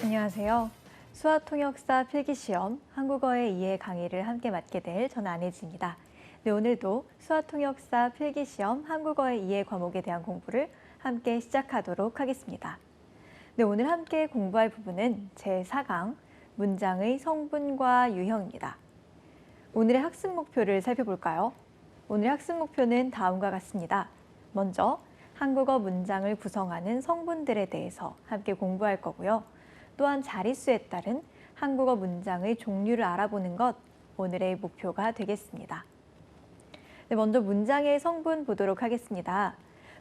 안녕하세요. 수화통역사 필기시험 한국어의 이해 강의를 함께 맡게 될 저는 안혜지입니다. 네, 오늘도 수화통역사 필기시험 한국어의 이해 과목에 대한 공부를 함께 시작하도록 하겠습니다. 네, 오늘 함께 공부할 부분은 제4강 문장의 성분과 유형입니다. 오늘의 학습 목표를 살펴볼까요? 오늘의 학습 목표는 다음과 같습니다. 먼저 한국어 문장을 구성하는 성분들에 대해서 함께 공부할 거고요. 또한 자릿수에 따른 한국어 문장의 종류를 알아보는 것, 오늘의 목표가 되겠습니다. 네, 먼저 문장의 성분 보도록 하겠습니다.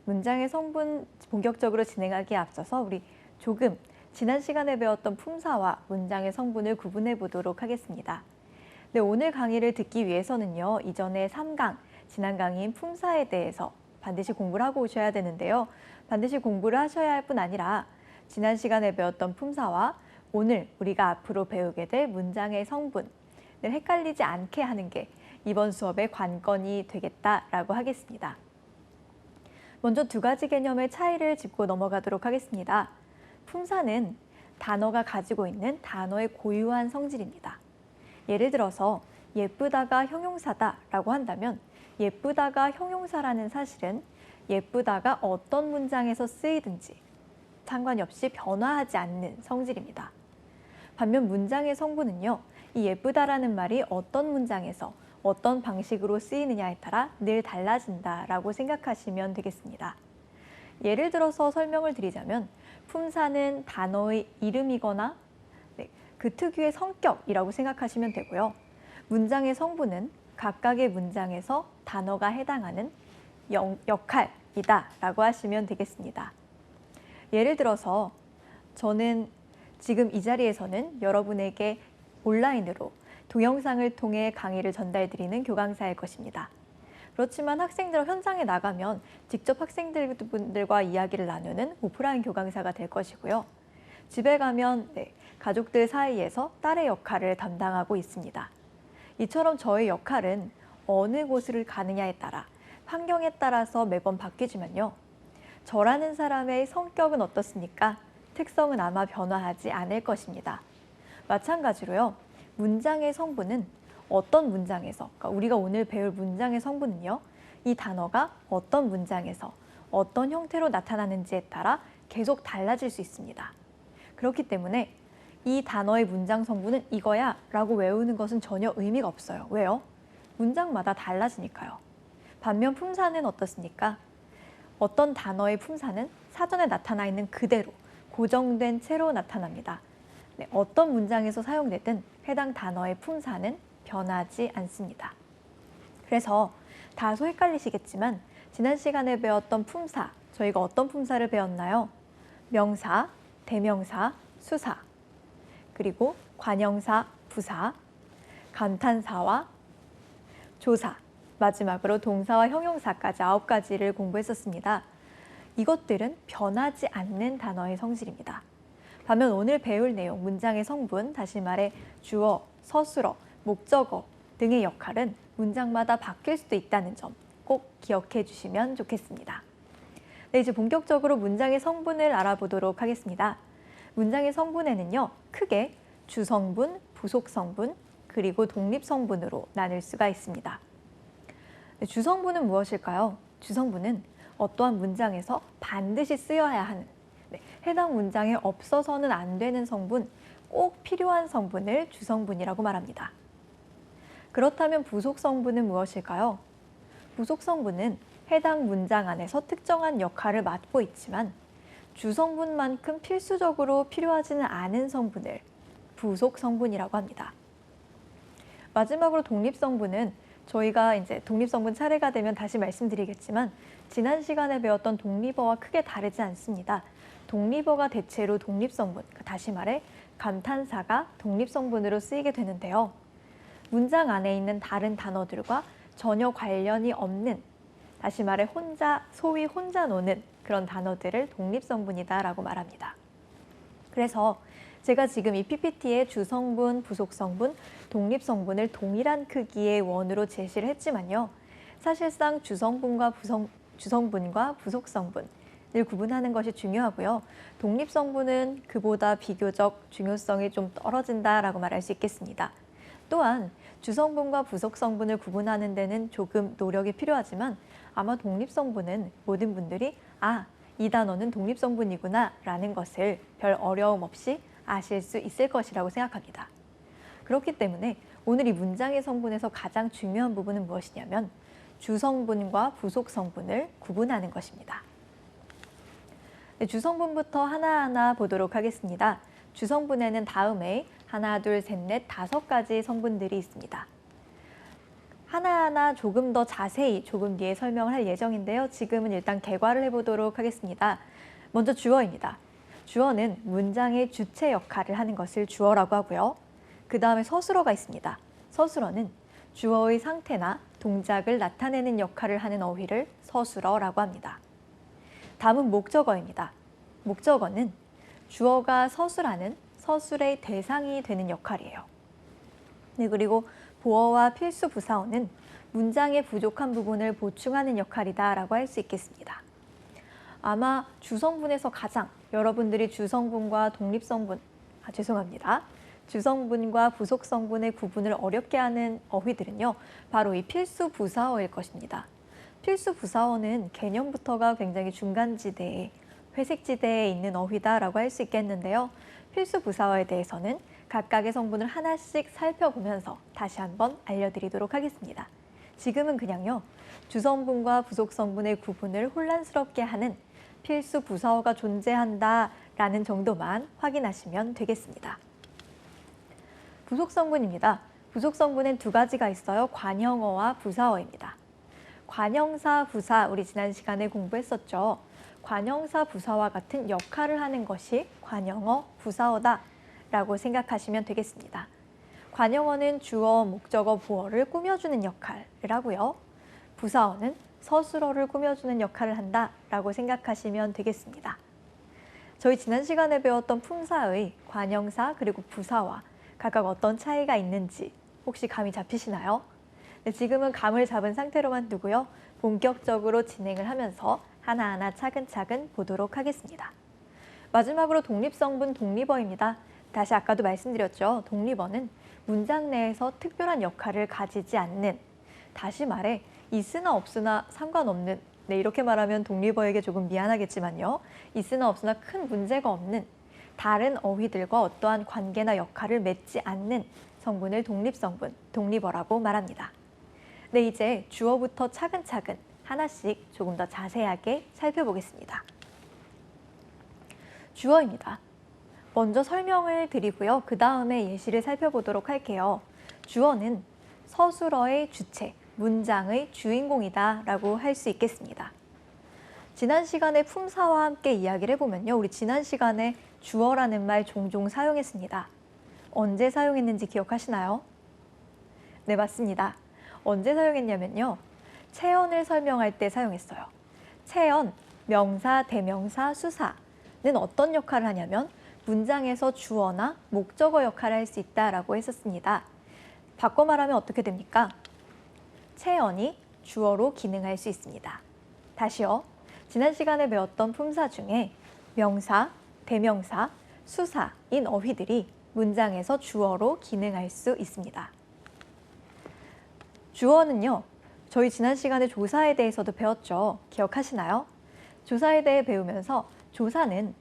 문장의 성분 본격적으로 진행하기에 앞서서 우리 조금 지난 시간에 배웠던 품사와 문장의 성분을 구분해 보도록 하겠습니다. 네, 오늘 강의를 듣기 위해서는요, 이전에 3강, 지난 강의인 품사에 대해서 반드시 공부를 하고 오셔야 되는데요. 반드시 공부를 하셔야 할 뿐 아니라 지난 시간에 배웠던 품사와 오늘 우리가 앞으로 배우게 될 문장의 성분을 헷갈리지 않게 하는 게 이번 수업의 관건이 되겠다라고 하겠습니다. 먼저 두 가지 개념의 차이를 짚고 넘어가도록 하겠습니다. 품사는 단어가 가지고 있는 단어의 고유한 성질입니다. 예를 들어서 예쁘다가 형용사다라고 한다면 예쁘다가 형용사라는 사실은 예쁘다가 어떤 문장에서 쓰이든지 상관이 없이 변화하지 않는 성질입니다. 반면 문장의 성분은요, 이 예쁘다라는 말이 어떤 문장에서 어떤 방식으로 쓰이느냐에 따라 늘 달라진다라고 생각하시면 되겠습니다. 예를 들어서 설명을 드리자면 품사는 단어의 이름이거나 그 특유의 성격이라고 생각하시면 되고요. 문장의 성분은 각각의 문장에서 단어가 해당하는 역할이다라고 하시면 되겠습니다. 예를 들어서 저는 지금 이 자리에서는 여러분에게 온라인으로 동영상을 통해 강의를 전달드리는 교강사일 것입니다. 그렇지만 학생들 현장에 나가면 직접 학생들과 이야기를 나누는 오프라인 교강사가 될 것이고요. 집에 가면 가족들 사이에서 딸의 역할을 담당하고 있습니다. 이처럼 저의 역할은 어느 곳을 가느냐에 따라 환경에 따라서 매번 바뀌지만요. 저라는 사람의 성격은 어떻습니까? 특성은 아마 변화하지 않을 것입니다. 마찬가지로요. 문장의 성분은 어떤 문장에서, 그러니까 우리가 오늘 배울 문장의 성분은요. 이 단어가 어떤 문장에서 어떤 형태로 나타나는지에 따라 계속 달라질 수 있습니다. 그렇기 때문에 이 단어의 문장 성분은 이거야 라고 외우는 것은 전혀 의미가 없어요. 왜요? 문장마다 달라지니까요. 반면 품사는 어떻습니까? 어떤 단어의 품사는 사전에 나타나 있는 그대로 고정된 채로 나타납니다. 어떤 문장에서 사용되든 해당 단어의 품사는 변하지 않습니다. 그래서 다소 헷갈리시겠지만 지난 시간에 배웠던 품사, 저희가 어떤 품사를 배웠나요? 명사, 대명사, 수사, 그리고 관형사, 부사, 감탄사와 조사, 마지막으로 동사와 형용사까지 9가지를 공부했었습니다. 이것들은 변하지 않는 단어의 성질입니다. 반면 오늘 배울 내용, 문장의 성분, 다시 말해 주어, 서술어, 목적어 등의 역할은 문장마다 바뀔 수도 있다는 점 꼭 기억해 주시면 좋겠습니다. 네, 이제 본격적으로 문장의 성분을 알아보도록 하겠습니다. 문장의 성분에는요, 크게 주성분, 부속성분, 그리고 독립성분으로 나눌 수가 있습니다. 주성분은 무엇일까요? 주성분은 어떠한 문장에서 반드시 쓰여야 하는, 해당 문장에 없어서는 안 되는 성분, 꼭 필요한 성분을 주성분이라고 말합니다. 그렇다면 부속성분은 무엇일까요? 부속성분은 해당 문장 안에서 특정한 역할을 맡고 있지만 주성분만큼 필수적으로 필요하지는 않은 성분을 부속성분이라고 합니다. 마지막으로 독립성분은 저희가 이제 독립성분 차례가 되면 다시 말씀드리겠지만 지난 시간에 배웠던 독립어와 크게 다르지 않습니다. 독립어가 대체로 독립성분, 다시 말해 감탄사가 독립성분으로 쓰이게 되는데요. 문장 안에 있는 다른 단어들과 전혀 관련이 없는, 다시 말해 소위 혼자 노는 그런 단어들을 독립성분이다라고 말합니다. 그래서 제가 지금 이 PPT에 주성분, 부속성분, 독립성분을 동일한 크기의 원으로 제시를 했지만요. 사실상 주성분과 부속성분을 구분하는 것이 중요하고요. 독립성분은 그보다 비교적 중요성이 좀 떨어진다라고 말할 수 있겠습니다. 또한 주성분과 부속성분을 구분하는 데는 조금 노력이 필요하지만 아마 독립성분은 모든 분들이 이 단어는 독립성분이구나 라는 것을 별 어려움 없이 아실 수 있을 것이라고 생각합니다. 그렇기 때문에 오늘 이 문장의 성분에서 가장 중요한 부분은 무엇이냐면 주성분과 부속성분을 구분하는 것입니다. 네, 주성분부터 하나하나 보도록 하겠습니다. 주성분에는 다음에 하나, 둘, 셋, 넷, 5가지 성분들이 있습니다. 하나하나 조금 더 자세히 조금 뒤에 설명을 할 예정인데요. 지금은 일단 개괄을 해보도록 하겠습니다. 먼저 주어입니다. 주어는 문장의 주체 역할을 하는 것을 주어라고 하고요. 그 다음에 서술어가 있습니다. 서술어는 주어의 상태나 동작을 나타내는 역할을 하는 어휘를 서술어라고 합니다. 다음은 목적어입니다. 목적어는 주어가 서술하는 서술의 대상이 되는 역할이에요. 네, 그리고 보어와 필수 부사어는 문장의 부족한 부분을 보충하는 역할이다라고 할 수 있겠습니다. 아마 주성분에서 가장 여러분들이 주성분과 주성분과 부속성분의 구분을 어렵게 하는 어휘들은요, 바로 이 필수 부사어일 것입니다. 필수 부사어는 개념부터가 굉장히 중간지대에, 회색지대에 있는 어휘다라고 할 수 있겠는데요. 필수 부사어에 대해서는 각각의 성분을 하나씩 살펴보면서 다시 한번 알려드리도록 하겠습니다. 지금은 그냥요, 주성분과 부속성분의 구분을 혼란스럽게 하는 필수 부사어가 존재한다라는 정도만 확인하시면 되겠습니다. 부속성분입니다. 부속성분엔 2가지가 있어요. 관형어와 부사어입니다. 관형사, 부사, 우리 지난 시간에 공부했었죠. 관형사, 부사와 같은 역할을 하는 것이 관형어, 부사어다 라고 생각하시면 되겠습니다. 관형어는 주어, 목적어, 보어를 꾸며주는 역할을 하고요. 부사어는 서술어를 꾸며주는 역할을 한다라고 생각하시면 되겠습니다. 저희 지난 시간에 배웠던 품사의 관형사 그리고 부사와 각각 어떤 차이가 있는지 혹시 감이 잡히시나요? 네, 지금은 감을 잡은 상태로만 두고요. 본격적으로 진행을 하면서 하나하나 차근차근 보도록 하겠습니다. 마지막으로 독립성분 독립어입니다. 다시 아까도 말씀드렸죠. 독립어는 문장 내에서 특별한 역할을 가지지 않는, 다시 말해 있으나 없으나 상관없는, 네, 이렇게 말하면 독립어에게 조금 미안하겠지만요. 있으나 없으나 큰 문제가 없는, 다른 어휘들과 어떠한 관계나 역할을 맺지 않는 성분을 독립성분, 독립어라고 말합니다. 네, 이제 주어부터 차근차근 하나씩 조금 더 자세하게 살펴보겠습니다. 주어입니다. 먼저 설명을 드리고요. 그 다음에 예시를 살펴보도록 할게요. 주어는 서술어의 주체, 문장의 주인공이다 라고 할 수 있겠습니다. 지난 시간에 품사와 함께 이야기를 해보면요. 우리 지난 시간에 주어라는 말 종종 사용했습니다. 언제 사용했는지 기억하시나요? 네, 맞습니다. 언제 사용했냐면요. 체언을 설명할 때 사용했어요. 체언, 명사, 대명사, 수사는 어떤 역할을 하냐면 문장에서 주어나 목적어 역할을 할 수 있다라고 했었습니다. 바꿔 말하면 어떻게 됩니까? 체언이 주어로 기능할 수 있습니다. 다시요. 지난 시간에 배웠던 품사 중에 명사, 대명사, 수사인 어휘들이 문장에서 주어로 기능할 수 있습니다. 주어는요, 저희 지난 시간에 조사에 대해서도 배웠죠. 기억하시나요? 조사에 대해 배우면서 조사는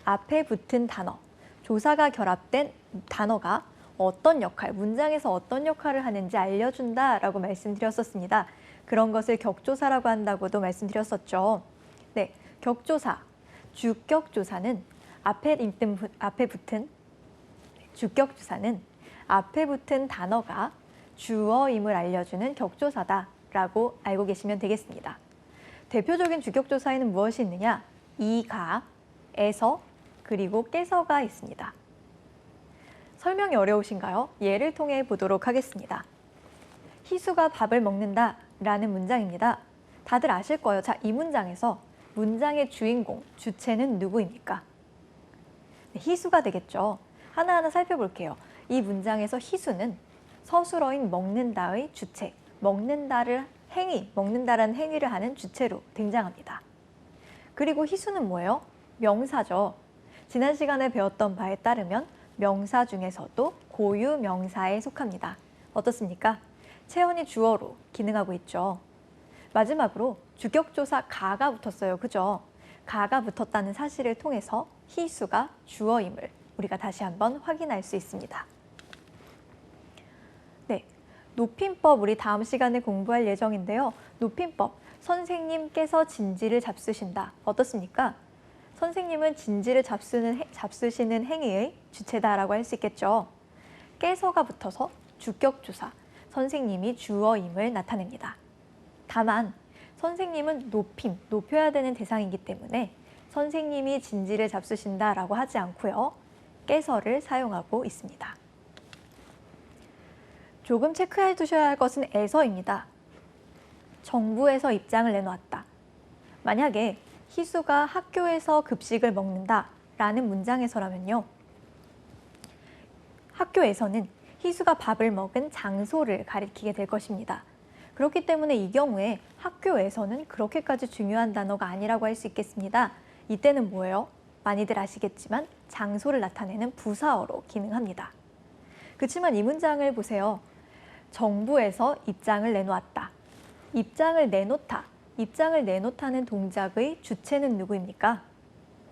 앞에 붙은 단어, 조사가 결합된 단어가 어떤 역할, 문장에서 어떤 역할을 하는지 알려준다라고 말씀드렸었습니다. 그런 것을 격조사라고 한다고도 말씀드렸었죠. 네, 격조사, 주격조사는 앞에 붙은 단어가 주어임을 알려주는 격조사다라고 알고 계시면 되겠습니다. 대표적인 주격조사에는 무엇이 있느냐? 이가, 에서, 그리고 깨서가 있습니다. 설명이 어려우신가요? 예를 통해 보도록 하겠습니다. 희수가 밥을 먹는다 라는 문장입니다. 다들 아실 거예요. 자, 이 문장에서 문장의 주인공, 주체는 누구입니까? 네, 희수가 되겠죠. 하나하나 살펴볼게요. 이 문장에서 희수는 서술어인 먹는다의 주체, 먹는다를 행위, 먹는다라는 행위를 하는 주체로 등장합니다. 그리고 희수는 뭐예요? 명사죠. 지난 시간에 배웠던 바에 따르면 명사 중에서도 고유 명사에 속합니다. 어떻습니까? 채원이 주어로 기능하고 있죠. 마지막으로 주격조사 가가 붙었어요. 그죠? 가가 붙었다는 사실을 통해서 희수가 주어임을 우리가 다시 한번 확인할 수 있습니다. 네, 높임법 우리 다음 시간에 공부할 예정인데요. 높임법, 선생님께서 진지를 잡수신다. 어떻습니까? 선생님은 진지를 잡수시는 행위의 주체다라고 할 수 있겠죠. 깨서가 붙어서 주격조사, 선생님이 주어임을 나타냅니다. 다만 선생님은 높여야 되는 대상이기 때문에 선생님이 진지를 잡수신다라고 하지 않고요. 깨서를 사용하고 있습니다. 조금 체크해 두셔야 할 것은 에서입니다. 정부에서 입장을 내놓았다. 만약에 희수가 학교에서 급식을 먹는다라는 문장에서라면요. 학교에서는 희수가 밥을 먹은 장소를 가리키게 될 것입니다. 그렇기 때문에 이 경우에 학교에서는 그렇게까지 중요한 단어가 아니라고 할 수 있겠습니다. 이때는 뭐예요? 많이들 아시겠지만 장소를 나타내는 부사어로 기능합니다. 그렇지만 이 문장을 보세요. 정부에서 입장을 내놓았다. 입장을 내놓다. 입장을 내놓다는 동작의 주체는 누구입니까?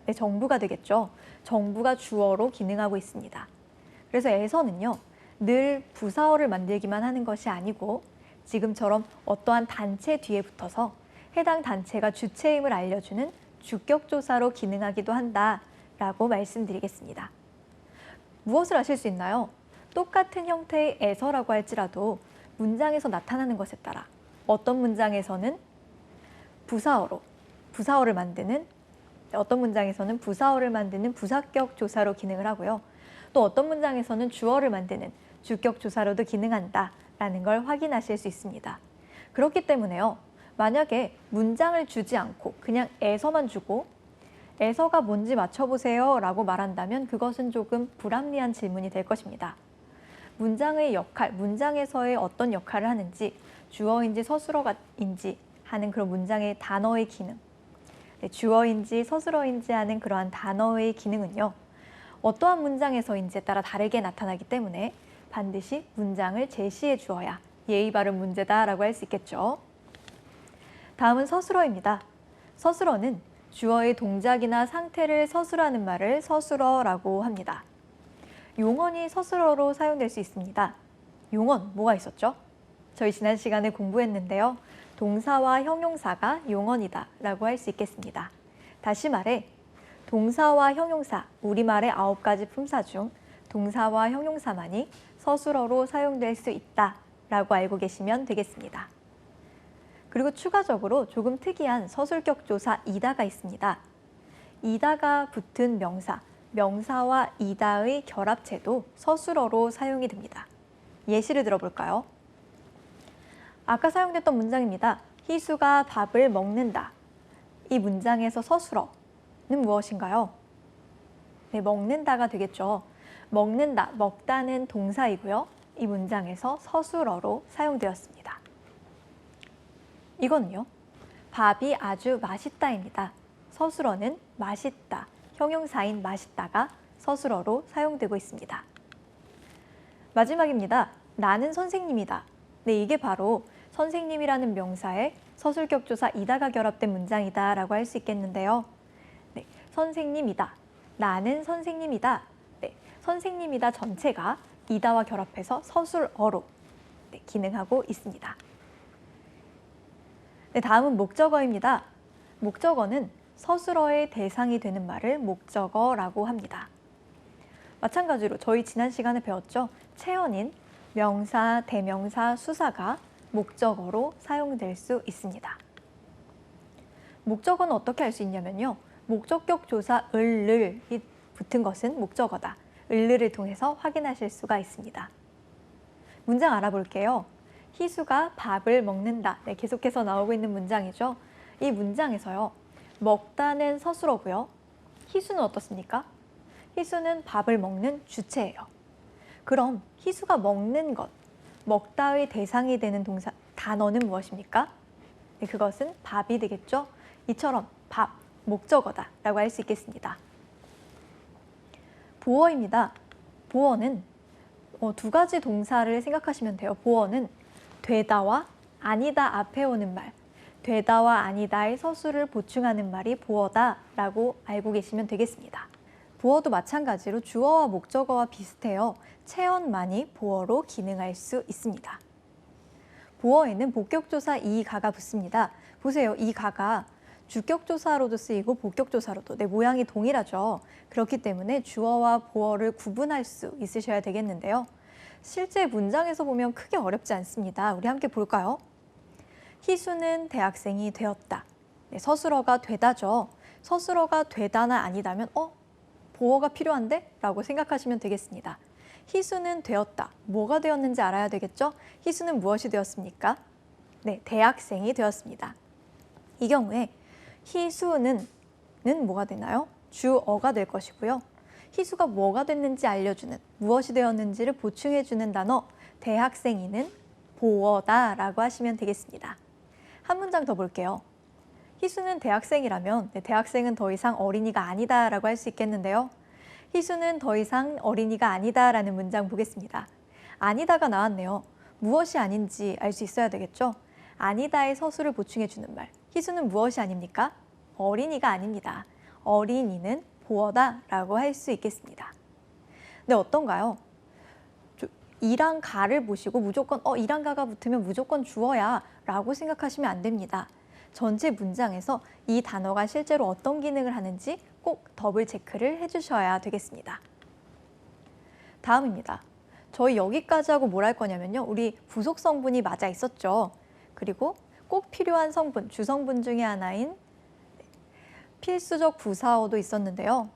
네, 정부가 되겠죠. 정부가 주어로 기능하고 있습니다. 그래서 에서는요. 늘 부사어를 만들기만 하는 것이 아니고 지금처럼 어떠한 단체 뒤에 붙어서 해당 단체가 주체임을 알려주는 주격조사로 기능하기도 한다라고 말씀드리겠습니다. 무엇을 아실 수 있나요? 똑같은 형태의 에서라고 할지라도 문장에서 나타나는 것에 따라 어떤 문장에서는 부사어를 만드는 어떤 문장에서는 부사어를 만드는 부사격 조사로 기능을 하고요. 또 어떤 문장에서는 주어를 만드는 주격 조사로도 기능한다라는 걸 확인하실 수 있습니다. 그렇기 때문에요. 만약에 문장을 주지 않고 그냥 에서만 주고 에서가 뭔지 맞춰보세요 라고 말한다면 그것은 조금 불합리한 질문이 될 것입니다. 문장의 역할, 문장에서의 어떤 역할을 하는지 주어인지 서술어인지 하는 그런 문장의 단어의 기능, 주어인지 서술어인지 하는 그러한 단어의 기능은요. 어떠한 문장에서인지에 따라 다르게 나타나기 때문에 반드시 문장을 제시해 주어야 예의 바른 문제다라고 할 수 있겠죠. 다음은 서술어입니다. 서술어는 주어의 동작이나 상태를 서술하는 말을 서술어라고 합니다. 용언이 서술어로 사용될 수 있습니다. 용언, 뭐가 있었죠? 저희 지난 시간에 공부했는데요. 동사와 형용사가 용언이다 라고 할 수 있겠습니다. 다시 말해 동사와 형용사, 우리말의 9가지 품사 중 동사와 형용사만이 서술어로 사용될 수 있다 라고 알고 계시면 되겠습니다. 그리고 추가적으로 조금 특이한 서술격 조사 이다가 있습니다. 이다가 붙은 명사, 명사와 이다의 결합체도 서술어로 사용이 됩니다. 예시를 들어볼까요? 아까 사용됐던 문장입니다. 희수가 밥을 먹는다. 이 문장에서 서술어는 무엇인가요? 네, 먹는다가 되겠죠. 먹는다, 먹다는 동사이고요. 이 문장에서 서술어로 사용되었습니다. 이거는요. 밥이 아주 맛있다입니다. 서술어는 맛있다, 형용사인 맛있다가 서술어로 사용되고 있습니다. 마지막입니다. 나는 선생님이다. 네, 이게 바로 선생님이라는 명사에 서술격 조사 이다가 결합된 문장이다 라고 할 수 있겠는데요. 네, 선생님이다. 나는 선생님이다. 네, 선생님이다 전체가 이다와 결합해서 서술어로 기능하고 있습니다. 네, 다음은 목적어입니다. 목적어는 서술어의 대상이 되는 말을 목적어라고 합니다. 마찬가지로 저희 지난 시간에 배웠죠. 체언인 명사, 대명사, 수사가 목적어로 사용될 수 있습니다. 목적어는 어떻게 할 수 있냐면요. 목적격 조사 을을 붙은 것은 목적어다. 을을 통해서 확인하실 수가 있습니다. 문장 알아볼게요. 희수가 밥을 먹는다. 네, 계속해서 나오고 있는 문장이죠. 이 문장에서요. 먹다는 서술어고요. 희수는 어떻습니까? 희수는 밥을 먹는 주체예요. 그럼 희수가 먹는 것, 먹다의 대상이 되는 단어는 무엇입니까? 네, 그것은 밥이 되겠죠? 이처럼 밥, 목적어다 라고 할 수 있겠습니다. 보어입니다. 보어는 두 가지 동사를 생각하시면 돼요. 보어는 되다와 아니다 앞에 오는 말, 되다와 아니다의 서술을 보충하는 말이 보어다라고 알고 계시면 되겠습니다. 보어도 마찬가지로 주어와 목적어와 비슷해요. 체언만이 보어로 기능할 수 있습니다. 보어에는 복격조사 이가가 붙습니다. 보세요. 이가가 주격조사로도 쓰이고 복격조사로도 모양이 동일하죠. 그렇기 때문에 주어와 보어를 구분할 수 있으셔야 되겠는데요. 실제 문장에서 보면 크게 어렵지 않습니다. 우리 함께 볼까요? 희수는 대학생이 되었다. 서술어가 되다죠. 서술어가 되다나 아니다면 보어가 필요한데? 라고 생각하시면 되겠습니다. 희수는 되었다. 뭐가 되었는지 알아야 되겠죠? 희수는 무엇이 되었습니까? 네, 대학생이 되었습니다. 이 경우에 희수는 뭐가 되나요? 주어가 될 것이고요. 희수가 뭐가 됐는지 알려주는, 무엇이 되었는지를 보충해주는 단어 대학생이는 보어다라고 하시면 되겠습니다. 한 문장 더 볼게요. 희수는 대학생이라면 대학생은 더 이상 어린이가 아니다라고 할 수 있겠는데요. 희수는 더 이상 어린이가 아니다라는 문장 보겠습니다. 아니다가 나왔네요. 무엇이 아닌지 알 수 있어야 되겠죠? 아니다의 서술을 보충해주는 말. 희수는 무엇이 아닙니까? 어린이가 아닙니다. 어린이는 보어다라고 할 수 있겠습니다. 근데 어떤가요? 이랑 가를 보시고 무조건 이랑 가가 붙으면 무조건 주어야 라고 생각하시면 안 됩니다. 전체 문장에서 이 단어가 실제로 어떤 기능을 하는지 꼭 더블 체크를 해주셔야 되겠습니다. 다음입니다. 저희 여기까지 하고 뭘 할 거냐면요. 우리 부속 성분이 맞아 있었죠. 그리고 꼭 필요한 성분, 주성분 중에 하나인 필수적 부사어도 있었는데요.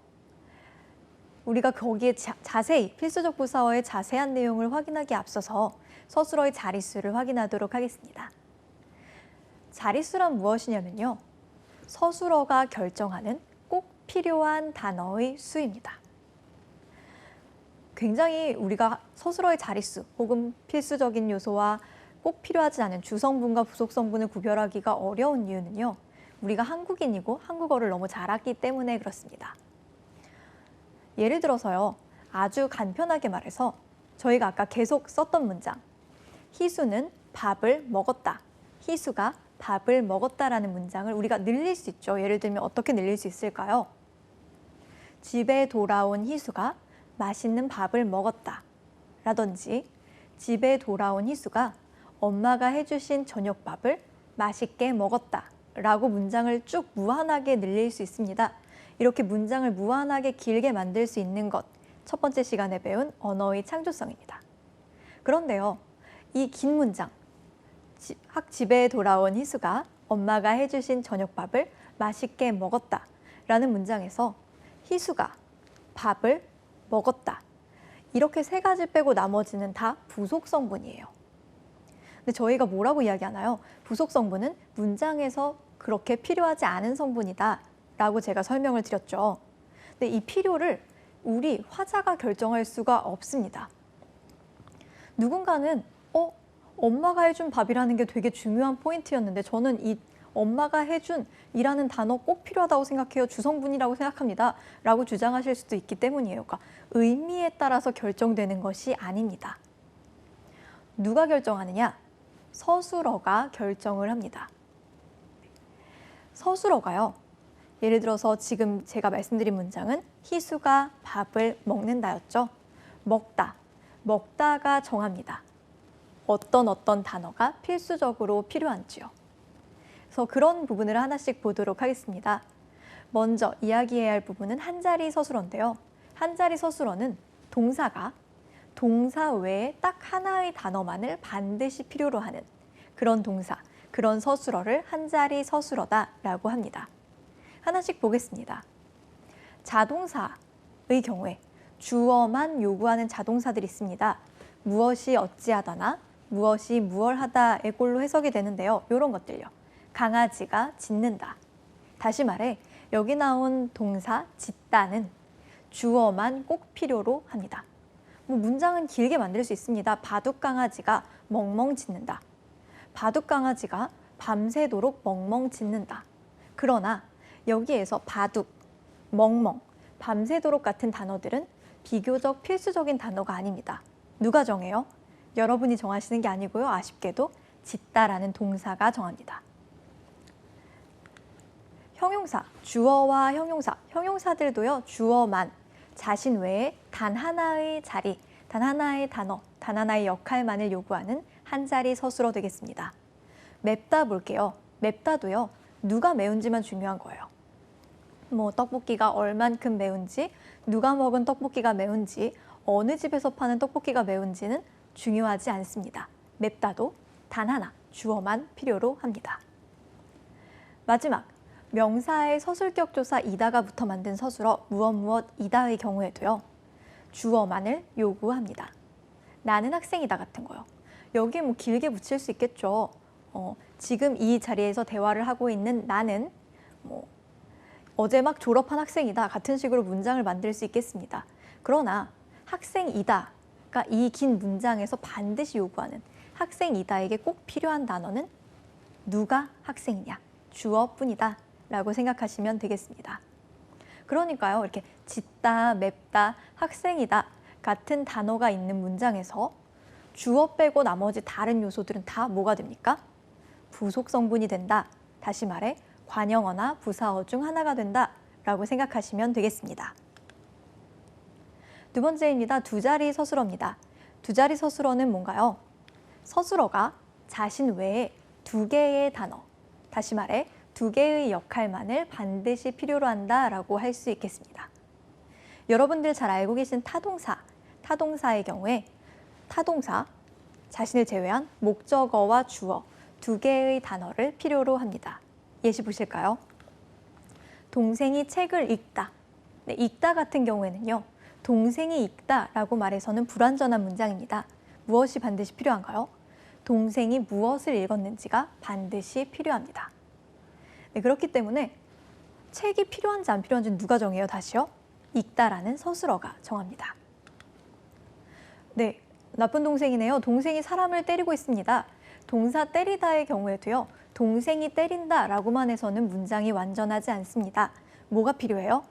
우리가 거기에 자세히 필수적 부사어의 자세한 내용을 확인하기 앞서서 서술어의 자릿수를 확인하도록 하겠습니다. 자릿수란 무엇이냐면요. 서술어가 결정하는 꼭 필요한 단어의 수입니다. 굉장히 우리가 서술어의 자릿수 혹은 필수적인 요소와 꼭 필요하지 않은 주성분과 부속성분을 구별하기가 어려운 이유는요. 우리가 한국인이고 한국어를 너무 잘하기 때문에 그렇습니다. 예를 들어서요. 아주 간편하게 말해서 저희가 아까 계속 썼던 문장 희수는 밥을 먹었다. 희수가 밥을 먹었다라는 문장을 우리가 늘릴 수 있죠. 예를 들면 어떻게 늘릴 수 있을까요? 집에 돌아온 희수가 맛있는 밥을 먹었다. 라든지 집에 돌아온 희수가 엄마가 해주신 저녁밥을 맛있게 먹었다. 라고 문장을 쭉 무한하게 늘릴 수 있습니다. 이렇게 문장을 무한하게 길게 만들 수 있는 것, 첫 번째 시간에 배운 언어의 창조성입니다. 그런데요, 이 긴 문장, 집에 돌아온 희수가 엄마가 해주신 저녁밥을 맛있게 먹었다 라는 문장에서 희수가 밥을 먹었다. 이렇게 세 가지 빼고 나머지는 다 부속 성분이에요. 근데 저희가 뭐라고 이야기하나요? 부속 성분은 문장에서 그렇게 필요하지 않은 성분이다 라고 제가 설명을 드렸죠. 근데 이 필요를 우리 화자가 결정할 수가 없습니다. 누군가는 엄마가 해준 밥이라는 게 되게 중요한 포인트였는데 저는 이 엄마가 해준 이라는 단어 꼭 필요하다고 생각해요. 주성분이라고 생각합니다. 라고 주장하실 수도 있기 때문이에요. 그러니까 의미에 따라서 결정되는 것이 아닙니다. 누가 결정하느냐? 서술어가 결정을 합니다. 서술어가요. 예를 들어서 지금 제가 말씀드린 문장은 희수가 밥을 먹는다였죠. 먹다, 먹다가 정합니다. 어떤 단어가 필수적으로 필요한지요. 그래서 그런 부분을 하나씩 보도록 하겠습니다. 먼저 이야기해야 할 부분은 한자리 서술어인데요. 한자리 서술어는 동사가 동사 외에 딱 하나의 단어만을 반드시 필요로 하는 그런 동사, 그런 서술어를 한자리 서술어다라고 합니다. 하나씩 보겠습니다. 자동사의 경우에 주어만 요구하는 자동사들이 있습니다. 무엇이 어찌하다나 무엇이 무얼하다의 꼴로 해석이 되는데요. 이런 것들요. 강아지가 짖는다. 다시 말해 여기 나온 동사 짖다는 주어만 꼭 필요로 합니다. 문장은 길게 만들 수 있습니다. 바둑강아지가 멍멍 짖는다. 바둑 강아지가 밤새도록 멍멍 짖는다. 그러나 여기에서 바둑, 멍멍, 밤새도록 같은 단어들은 비교적 필수적인 단어가 아닙니다. 누가 정해요? 여러분이 정하시는 게 아니고요. 아쉽게도 짖다라는 동사가 정합니다. 형용사, 주어와 형용사, 형용사들도요. 주어만, 자신 외에 단 하나의 자리, 단 하나의 단어, 단 하나의 역할만을 요구하는 한 자리 서술어 되겠습니다. 맵다 볼게요. 맵다도요. 누가 매운지만 중요한 거예요. 뭐 떡볶이가 얼만큼 매운지, 누가 먹은 떡볶이가 매운지, 어느 집에서 파는 떡볶이가 매운지는 중요하지 않습니다. 맵다도 단 하나, 주어만 필요로 합니다. 마지막, 명사의 서술격 조사 이다가 붙어 만든 서술어 무엇 이다의 경우에도요. 주어만을 요구합니다. 나는 학생이다 같은 거요. 여기에 뭐 길게 붙일 수 있겠죠. 지금 이 자리에서 대화를 하고 있는 나는 어제 막 졸업한 학생이다 같은 식으로 문장을 만들 수 있겠습니다. 그러나 학생이다가 이 긴 문장에서 반드시 요구하는 학생이다에게 꼭 필요한 단어는 누가 학생이냐, 주어뿐이다 라고 생각하시면 되겠습니다. 그러니까요, 이렇게 짖다, 맵다, 학생이다 같은 단어가 있는 문장에서 주어 빼고 나머지 다른 요소들은 다 뭐가 됩니까? 부속 성분이 된다. 다시 말해 관형어나 부사어 중 하나가 된다 라고 생각하시면 되겠습니다. 두 번째입니다. 두 자리 서술어입니다. 두 자리 서술어는 뭔가요? 서술어가 자신 외에 두 개의 단어, 다시 말해 두 개의 역할만을 반드시 필요로 한다라고 할 수 있겠습니다. 여러분들 잘 알고 계신 타동사의 경우에 타동사, 자신을 제외한 목적어와 주어 두 개의 단어를 필요로 합니다. 예시 보실까요? 동생이 책을 읽다. 네, 읽다 같은 경우에는요. 동생이 읽다라고 말해서는 불완전한 문장입니다. 무엇이 반드시 필요한가요? 동생이 무엇을 읽었는지가 반드시 필요합니다. 네, 그렇기 때문에 책이 필요한지 안 필요한지 누가 정해요? 다시요? 읽다라는 서술어가 정합니다. 네, 나쁜 동생이네요. 동생이 사람을 때리고 있습니다. 동사 때리다의 경우에도요. 동생이 때린다라고만 해서는 문장이 완전하지 않습니다. 뭐가 필요해요?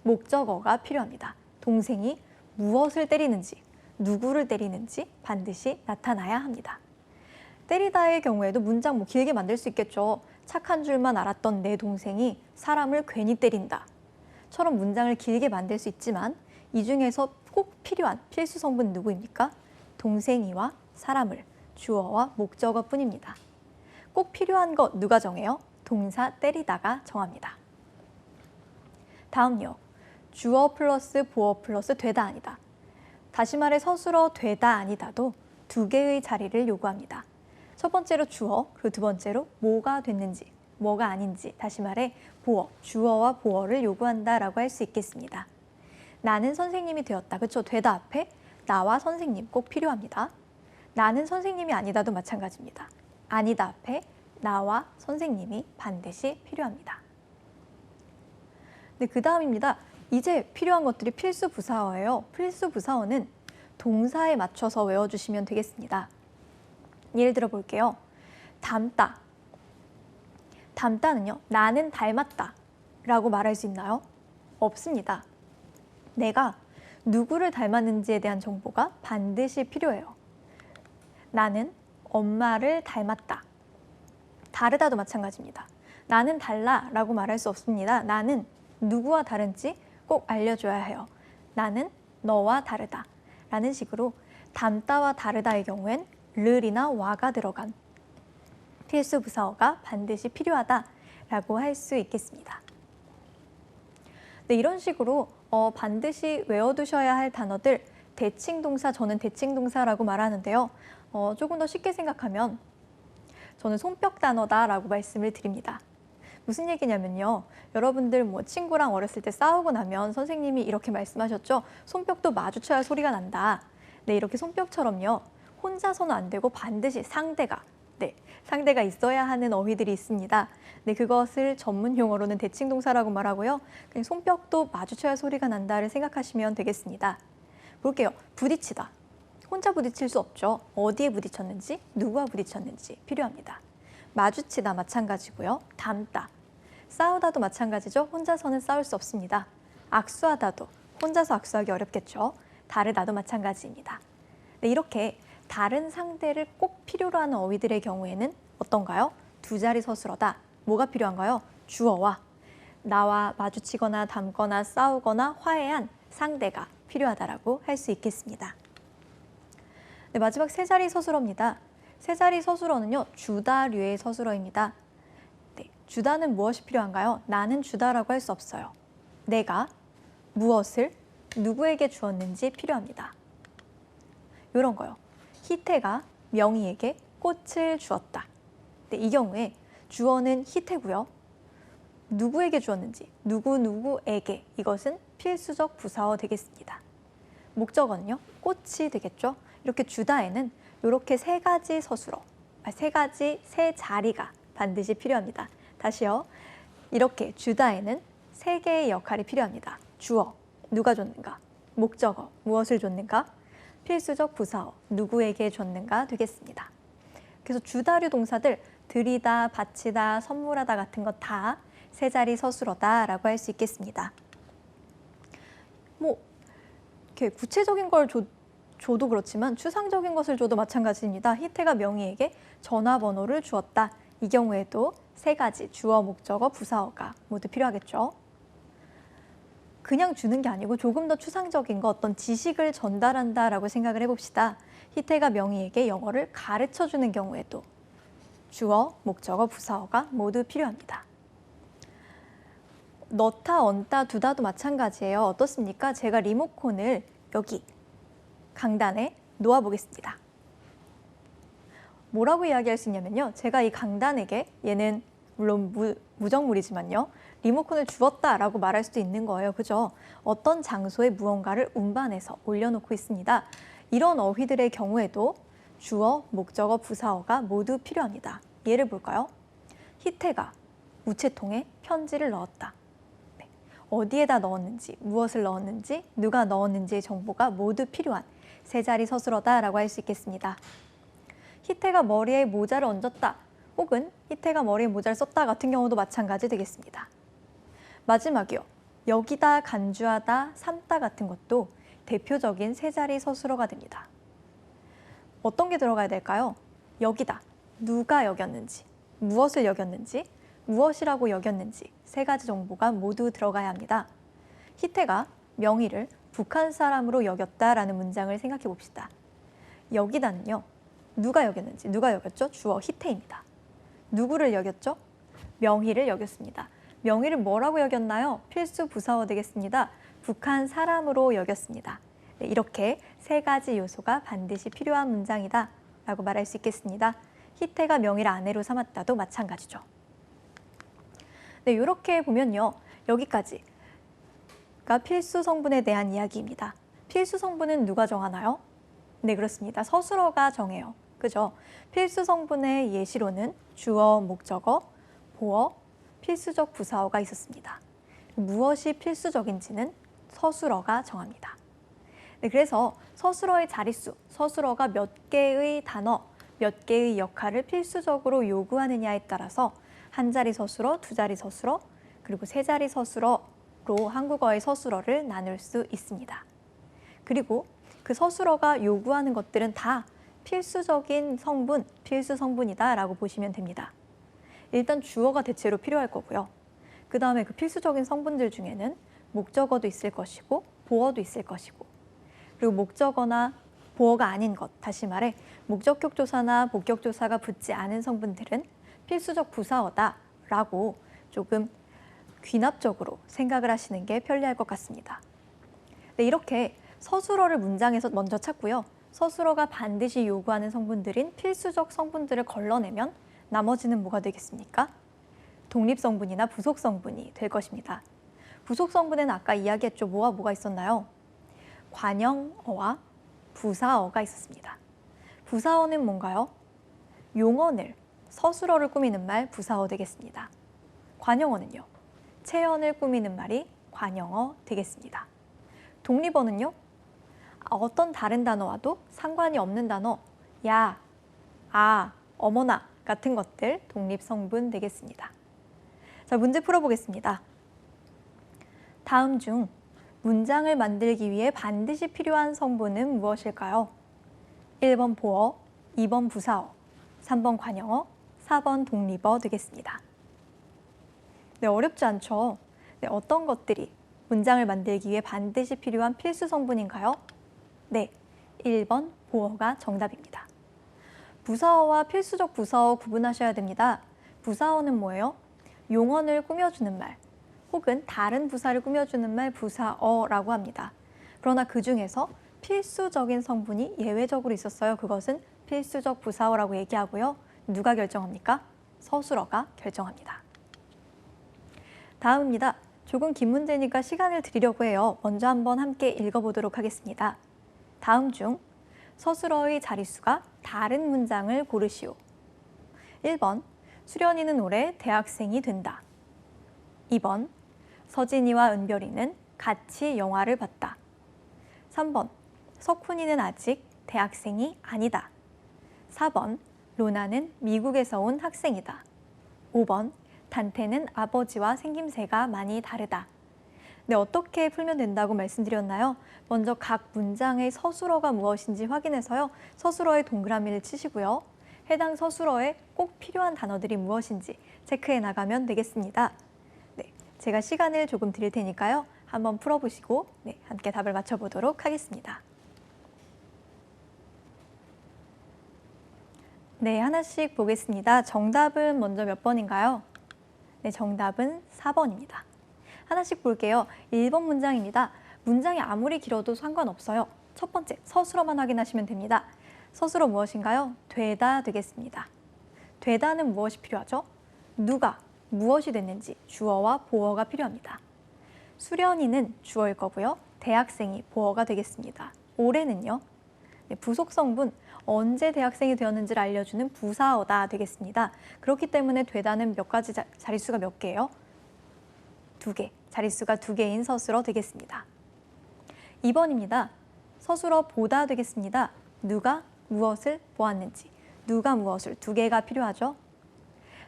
목적어가 필요합니다. 동생이 무엇을 때리는지, 누구를 때리는지 반드시 나타나야 합니다. 때리다의 경우에도 문장 길게 만들 수 있겠죠. 착한 줄만 알았던 내 동생이 사람을 괜히 때린다. 처럼 문장을 길게 만들 수 있지만 이 중에서 꼭 필요한 필수 성분 누구입니까? 동생이와 사람을, 주어와 목적어뿐입니다. 꼭 필요한 거 누가 정해요? 동사 때리다가 정합니다. 다음요. 주어 플러스 보어 플러스 되다 아니다. 다시 말해 서술어 되다 아니다도 두 개의 자리를 요구합니다. 첫 번째로 주어, 그리고 두 번째로 뭐가 됐는지, 뭐가 아닌지, 다시 말해 보어, 주어와 보어를 요구한다라고 할 수 있겠습니다. 나는 선생님이 되었다. 그렇죠? 되다 앞에 나와 선생님 꼭 필요합니다. 나는 선생님이 아니다도 마찬가지입니다. 아니다 앞에 나와 선생님이 반드시 필요합니다. 네, 그 다음입니다. 이제 필요한 것들이 필수 부사어예요. 필수 부사어는 동사에 맞춰서 외워주시면 되겠습니다. 예를 들어 볼게요. 닮다. 닮다는요. 나는 닮았다 라고 말할 수 있나요? 없습니다. 내가 누구를 닮았는지에 대한 정보가 반드시 필요해요. 나는 엄마를 닮았다. 다르다도 마찬가지입니다. 나는 달라 라고 말할 수 없습니다. 나는 누구와 다른지 꼭 알려줘야 해요. 나는 너와 다르다 라는 식으로 닮다와 다르다의 경우엔 르이나 와가 들어간 필수 부사어가 반드시 필요하다라고 할 수 있겠습니다. 네, 이런 식으로 반드시 외워두셔야 할 단어들, 대칭동사, 저는 대칭동사라고 말하는데요. 조금 더 쉽게 생각하면 저는 손뼉 단어다라고 말씀을 드립니다. 무슨 얘기냐면요. 여러분들 친구랑 어렸을 때 싸우고 나면 선생님이 이렇게 말씀하셨죠. 손뼉도 마주쳐야 소리가 난다. 네, 이렇게 손뼉처럼요. 혼자서는 안 되고 반드시 상대가 있어야 하는 어휘들이 있습니다. 네, 그것을 전문 용어로는 대칭동사라고 말하고요. 그냥 손뼉도 마주쳐야 소리가 난다를 생각하시면 되겠습니다. 볼게요. 부딪히다. 혼자 부딪힐 수 없죠. 어디에 부딪혔는지, 누구와 부딪혔는지 필요합니다. 마주치다 마찬가지고요. 닮다, 싸우다도 마찬가지죠. 혼자서는 싸울 수 없습니다. 악수하다도 혼자서 악수하기 어렵겠죠. 다르다도 마찬가지입니다. 네, 이렇게 다른 상대를 꼭 필요로 하는 어휘들의 경우에는 어떤가요? 두 자리 서술어다. 뭐가 필요한가요? 주어와 나와 마주치거나 닮거나 싸우거나 화해한 상대가 필요하다라고 할 수 있겠습니다. 네, 마지막 세 자리 서술어입니다. 세 자리 서술어는요, 주다류의 서술어입니다. 네, 주다는 무엇이 필요한가요? 나는 주다라고 할 수 없어요. 내가 무엇을 누구에게 주었는지 필요합니다. 이런 거요. 희태가 명희에게 꽃을 주었다. 네, 이 경우에 주어는 희태고요. 누구에게 주었는지, 누구에게, 이것은 필수적 부사어 되겠습니다. 목적어는요, 꽃이 되겠죠. 이렇게 주다에는 이렇게 세 가지 서술어, 세 자리가 반드시 필요합니다. 다시요. 이렇게 주다에는 세 개의 역할이 필요합니다. 주어, 누가 줬는가, 목적어, 무엇을 줬는가, 필수적 부사어, 누구에게 줬는가 되겠습니다. 그래서 주다류 동사들, 드리다, 바치다, 선물하다 같은 것 다 세 자리 서술어다라고 할 수 있겠습니다. 뭐 이렇게 구체적인 걸 줘도 그렇지만 추상적인 것을 줘도 마찬가지입니다. 희태가 명희에게 전화번호를 주었다. 이 경우에도 세 가지 주어, 목적어, 부사어가 모두 필요하겠죠. 그냥 주는 게 아니고 조금 더 추상적인 거, 어떤 지식을 전달한다라고 생각을 해봅시다. 희태가 명희에게 영어를 가르쳐주는 경우에도 주어, 목적어, 부사어가 모두 필요합니다. 넣다, 얹다, 두다도 마찬가지예요. 어떻습니까? 제가 리모컨을 여기 강단에 놓아보겠습니다. 뭐라고 이야기할 수 있냐면요. 제가 이 강단에게, 얘는 물론 무정물이지만요, 리모컨을 주었다라고 말할 수도 있는 거예요. 그죠? 어떤 장소에 무언가를 운반해서 올려놓고 있습니다. 이런 어휘들의 경우에도 주어, 목적어, 부사어가 모두 필요합니다. 예를 볼까요? 희태가 우체통에 편지를 넣었다. 네. 어디에다 넣었는지, 무엇을 넣었는지, 누가 넣었는지의 정보가 모두 필요한 세 자리 서술어다라고 할 수 있겠습니다. 희태가 머리에 모자를 얹었다. 혹은 희태가 머리에 모자를 썼다 같은 경우도 마찬가지 되겠습니다. 마지막이요. 여기다, 간주하다, 삼다 같은 것도 대표적인 세 자리 서술어가 됩니다. 어떤 게 들어가야 될까요? 여기다, 누가 여겼는지, 무엇을 여겼는지, 무엇이라고 여겼는지 세 가지 정보가 모두 들어가야 합니다. 희태가 명희를 북한 사람으로 여겼다라는 문장을 생각해 봅시다. 여기다는요, 누가 여겼는지, 누가 여겼죠? 주어 희태입니다. 누구를 여겼죠? 명희를 여겼습니다. 명희를 뭐라고 여겼나요? 필수 부사어 되겠습니다. 북한 사람으로 여겼습니다. 네, 이렇게 세 가지 요소가 반드시 필요한 문장이다 라고 말할 수 있겠습니다. 희태가 명희를 아내로 삼았다도 마찬가지죠. 네, 이렇게 보면요. 여기까지가 필수 성분에 대한 이야기입니다. 필수 성분은 누가 정하나요? 네, 그렇습니다. 서술어가 정해요. 그죠? 필수 성분의 예시로는 주어, 목적어, 보어, 필수적 부사어가 있었습니다. 무엇이 필수적인지는 서술어가 정합니다. 네, 그래서 서술어의 자릿수, 서술어가 몇 개의 단어, 몇 개의 역할을 필수적으로 요구하느냐에 따라서 한 자리 서술어, 두 자리 서술어, 그리고 세 자리 서술어로 한국어의 서술어를 나눌 수 있습니다. 그리고 그 서술어가 요구하는 것들은 다 필수적인 성분, 필수 성분이다라고 보시면 됩니다. 일단 주어가 대체로 필요할 거고요. 그 다음에 그 필수적인 성분들 중에는 목적어도 있을 것이고 보어도 있을 것이고, 그리고 목적어나 보어가 아닌 것, 다시 말해 목적격 조사나 복격 조사가 붙지 않은 성분들은 필수적 부사어다라고 조금 귀납적으로 생각을 하시는 게 편리할 것 같습니다. 네, 이렇게 서술어를 문장에서 먼저 찾고요. 서술어가 반드시 요구하는 성분들인 필수적 성분들을 걸러내면 나머지는 뭐가 되겠습니까? 독립성분이나 부속성분이 될 것입니다. 부속성분에는 아까 이야기했죠. 뭐가 있었나요? 관형어와 부사어가 있었습니다. 부사어는 뭔가요? 용언을, 서술어를 꾸미는 말 부사어 되겠습니다. 관형어는요? 체언을 꾸미는 말이 관형어 되겠습니다. 독립어는요? 어떤 다른 단어와도 상관이 없는 단어, 야, 아, 어머나 같은 것들 독립성분 되겠습니다. 자, 문제 풀어보겠습니다. 다음 중 문장을 만들기 위해 반드시 필요한 성분은 무엇일까요? 1번 보어, 2번 부사어, 3번 관형어, 4번 독립어 되겠습니다. 네, 어렵지 않죠? 네, 어떤 것들이 문장을 만들기 위해 반드시 필요한 필수 성분인가요? 네, 1번 보어가 정답입니다. 부사어와 필수적 부사어 구분하셔야 됩니다. 부사어는 뭐예요? 용언을 꾸며주는 말, 혹은 다른 부사를 꾸며주는 말 부사어라고 합니다. 그러나 그 중에서 필수적인 성분이 예외적으로 있었어요. 그것은 필수적 부사어라고 얘기하고요. 누가 결정합니까? 서술어가 결정합니다. 다음입니다. 조금 긴 문제니까 시간을 드리려고 해요. 먼저 한번 함께 읽어보도록 하겠습니다. 다음 중 서술어의 자릿수가 다른 문장을 고르시오. 1번 수련이는 올해 대학생이 된다. 2번 서진이와 은별이는 같이 영화를 봤다. 3번 석훈이는 아직 대학생이 아니다. 4번 로나는 미국에서 온 학생이다. 5번 단테는 아버지와 생김새가 많이 다르다. 네, 어떻게 풀면 된다고 말씀드렸나요? 먼저 각 문장의 서술어가 무엇인지 확인해서요. 서술어에 동그라미를 치시고요. 해당 서술어에 꼭 필요한 단어들이 무엇인지 체크해 나가면 되겠습니다. 네, 제가 시간을 조금 드릴 테니까요. 한번 풀어보시고 함께 답을 맞춰보도록 하겠습니다. 네, 하나씩 보겠습니다. 정답은 먼저 몇 번인가요? 네, 정답은 4번입니다. 하나씩 볼게요. 1번 문장입니다. 문장이 아무리 길어도 상관없어요. 첫 번째, 서술어만 확인하시면 됩니다. 서술어 무엇인가요? 되다 되겠습니다. 되다는 무엇이 필요하죠? 누가, 무엇이 됐는지 주어와 보어가 필요합니다. 수련이는 주어일 거고요. 대학생이 보어가 되겠습니다. 올해는요? 네, 부속성분, 언제 대학생이 되었는지를 알려주는 부사어다 되겠습니다. 그렇기 때문에 되다는 몇 가지 자릿수가 몇 개예요? 2개, 자릿수가 2개인 서술어 되겠습니다. 2번입니다. 서술어 보다 되겠습니다. 누가 무엇을 보았는지, 누가 무엇을 2개가 필요하죠.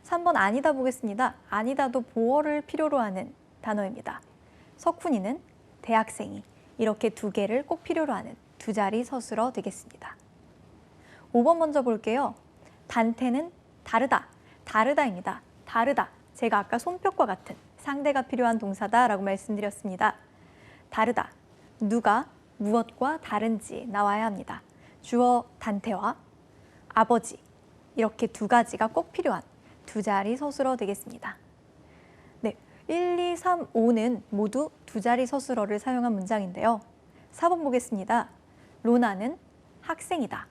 3번 아니다 보겠습니다. 아니다도 보어를 필요로 하는 단어입니다. 석훈이는 대학생이 이렇게 2개를 꼭 필요로 하는 2자리 서술어 되겠습니다. 5번 먼저 볼게요. 단테는 다르다, 다르다입니다. 다르다, 제가 아까 손뼉과 같은 상대가 필요한 동사다라고 말씀드렸습니다. 다르다, 누가 무엇과 다른지 나와야 합니다. 주어 단테와 아버지, 이렇게 2가지가 꼭 필요한 2자리 서술어 되겠습니다. 네, 1, 2, 3, 5는 모두 2자리 서술어를 사용한 문장인데요. 4번 보겠습니다. 로나는 학생이다.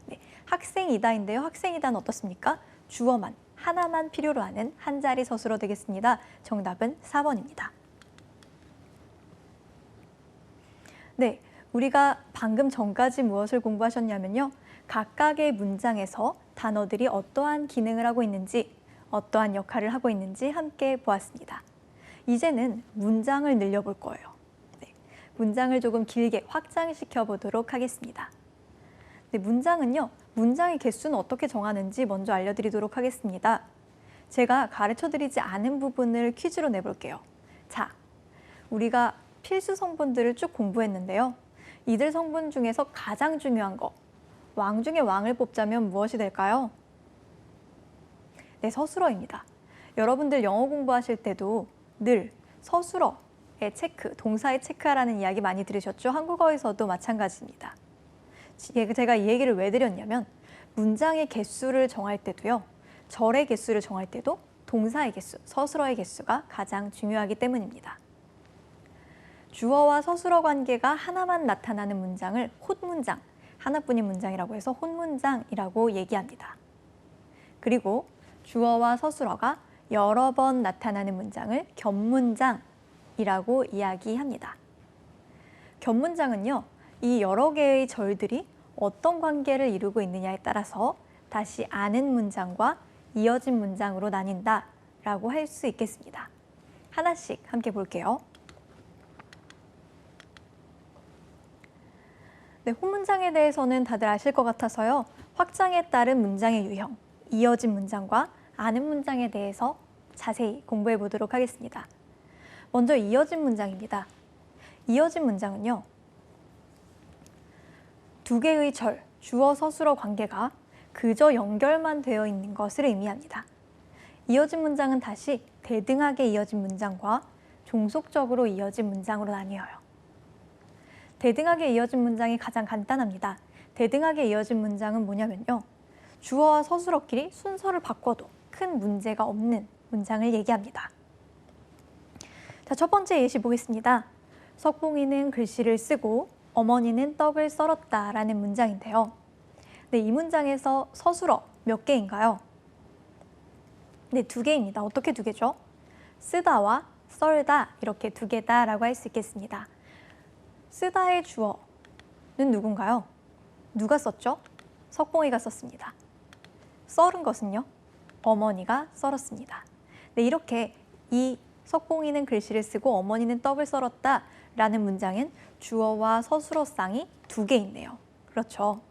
네, 학생이다인데요. 학생이다는 어떻습니까? 주어만, 하나만 필요로 하는 한 자리 서술어 되겠습니다. 정답은 4번입니다. 네, 우리가 방금 전까지 무엇을 공부하셨냐면요. 각각의 문장에서 단어들이 어떠한 기능을 하고 있는지, 어떠한 역할을 하고 있는지 함께 보았습니다. 이제는 문장을 늘려볼 거예요. 네, 문장을 조금 길게 확장시켜 보도록 하겠습니다. 네, 문장은요, 문장의 개수는 어떻게 정하는지 먼저 알려드리도록 하겠습니다. 제가 가르쳐드리지 않은 부분을 퀴즈로 내볼게요. 자, 우리가 필수 성분들을 쭉 공부했는데요. 이들 성분 중에서 가장 중요한 거, 왕 중에 왕을 뽑자면 무엇이 될까요? 네, 서술어입니다. 여러분들 영어 공부하실 때도 늘 서술어의 체크, 동사의 체크하라는 이야기 많이 들으셨죠? 한국어에서도 마찬가지입니다. 제가 이 얘기를 왜 드렸냐면 문장의 개수를 정할 때도요. 절의 개수를 정할 때도 동사의 개수, 서술어의 개수가 가장 중요하기 때문입니다. 주어와 서술어 관계가 하나만 나타나는 문장을 혼문장, 하나뿐인 문장이라고 해서 혼문장이라고 얘기합니다. 그리고 주어와 서술어가 여러 번 나타나는 문장을 겹문장이라고 이야기합니다. 겹문장은요, 이 여러 개의 절들이 어떤 관계를 이루고 있느냐에 따라서 다시 아는 문장과 이어진 문장으로 나뉜다라고 할 수 있겠습니다. 하나씩 함께 볼게요. 네, 홈문장에 대해서는 다들 아실 것 같아서요. 확장에 따른 문장의 유형, 이어진 문장과 아는 문장에 대해서 자세히 공부해 보도록 하겠습니다. 먼저 이어진 문장입니다. 이어진 문장은요. 두 개의 절, 주어 서술어 관계가 그저 연결만 되어 있는 것을 의미합니다. 이어진 문장은 다시 대등하게 이어진 문장과 종속적으로 이어진 문장으로 나뉘어요. 대등하게 이어진 문장이 가장 간단합니다. 대등하게 이어진 문장은 뭐냐면요. 주어와 서술어끼리 순서를 바꿔도 큰 문제가 없는 문장을 얘기합니다. 자, 첫 번째 예시 보겠습니다. 석봉이는 글씨를 쓰고 어머니는 떡을 썰었다 라는 문장인데요. 네, 이 문장에서 서술어 몇 개인가요? 네, 2개입니다. 어떻게 2개죠? 쓰다와 썰다 이렇게 2개다 라고 할 수 있겠습니다. 쓰다의 주어는 누군가요? 누가 썼죠? 석봉이가 썼습니다. 썰은 것은요? 어머니가 썰었습니다. 네, 이렇게 이 석봉이는 글씨를 쓰고 어머니는 떡을 썰었다 라는 문장엔 주어와 서술어쌍이 2개 있네요. 그렇죠.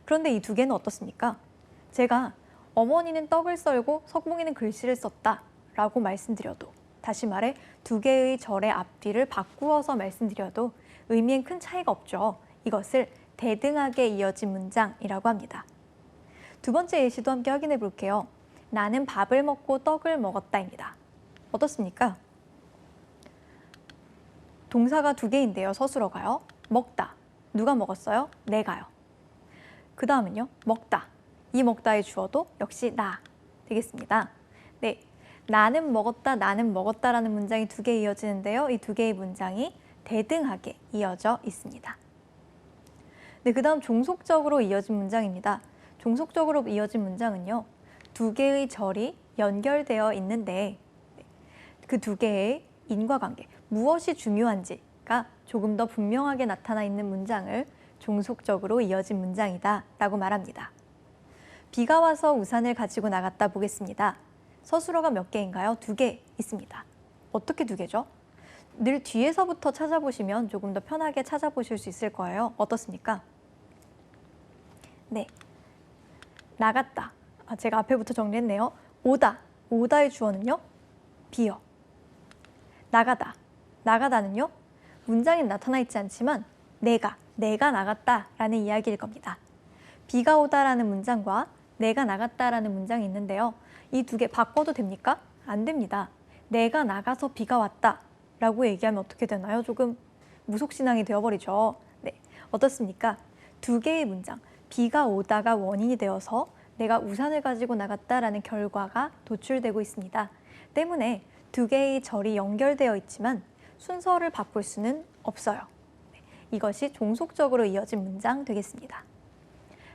그런데 이 2개는 어떻습니까? 제가 어머니는 떡을 썰고 석봉이는 글씨를 썼다 라고 말씀드려도, 다시 말해 2개의 절의 앞뒤를 바꾸어서 말씀드려도 의미엔 큰 차이가 없죠. 이것을 대등하게 이어진 문장이라고 합니다. 두 번째 예시도 함께 확인해 볼게요. 나는 밥을 먹고 떡을 먹었다입니다. 어떻습니까? 동사가 2개인데요. 서술어가요. 먹다. 누가 먹었어요? 내가요. 그 다음은요. 먹다. 이 먹다의 주어도 역시 나 되겠습니다. 네, 나는 먹었다라는 문장이 2개 이어지는데요. 이 2개의 문장이 대등하게 이어져 있습니다. 네, 그 다음 종속적으로 이어진 문장입니다. 종속적으로 이어진 문장은요. 2개의 절이 연결되어 있는데 그 2개의 인과관계, 무엇이 중요한지가 조금 더 분명하게 나타나 있는 문장을 종속적으로 이어진 문장이다 라고 말합니다. 비가 와서 우산을 가지고 나갔다 보겠습니다. 서술어가 몇 개인가요? 2개 있습니다. 어떻게 2개죠? 늘 뒤에서부터 찾아보시면 조금 더 편하게 찾아보실 수 있을 거예요. 어떻습니까? 네, 나갔다. 제가 앞에부터 정리했네요. 오다. 오다의 주어는요? 비어. 나가다. 나가다는요? 문장에 나타나 있지 않지만 내가 나갔다라는 이야기일 겁니다. 비가 오다라는 문장과 내가 나갔다라는 문장이 있는데요. 이 2개 바꿔도 됩니까? 안 됩니다. 내가 나가서 비가 왔다 라고 얘기하면 어떻게 되나요? 조금 무속신앙이 되어버리죠. 네, 어떻습니까? 2개의 문장, 비가 오다가 원인이 되어서 내가 우산을 가지고 나갔다라는 결과가 도출되고 있습니다. 때문에 2개의 절이 연결되어 있지만 순서를 바꿀 수는 없어요. 네, 이것이 종속적으로 이어진 문장 되겠습니다.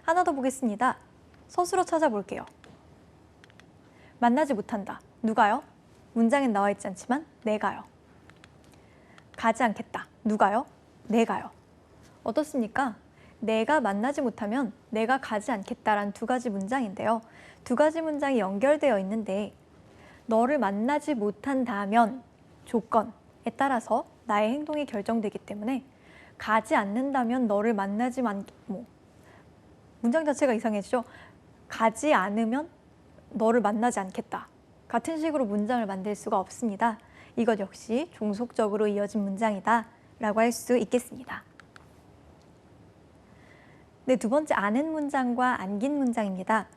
하나 더 보겠습니다. 서술어 찾아볼게요. 만나지 못한다. 누가요? 문장엔 나와 있지 않지만 내가요. 가지 않겠다. 누가요? 내가요. 어떻습니까? 내가 만나지 못하면 내가 가지 않겠다라는 2가지 문장인데요. 2가지 문장이 연결되어 있는데 너를 만나지 못한다면 조건에 따라서 나의 행동이 결정되기 때문에 가지 않는다면 너를 만나지 문장 자체가 이상해지죠. 가지 않으면 너를 만나지 않겠다. 같은 식으로 문장을 만들 수가 없습니다. 이것 역시 종속적으로 이어진 문장이다 라고 할 수 있겠습니다. 네, 2번째 아는 문장과 안긴 문장입니다.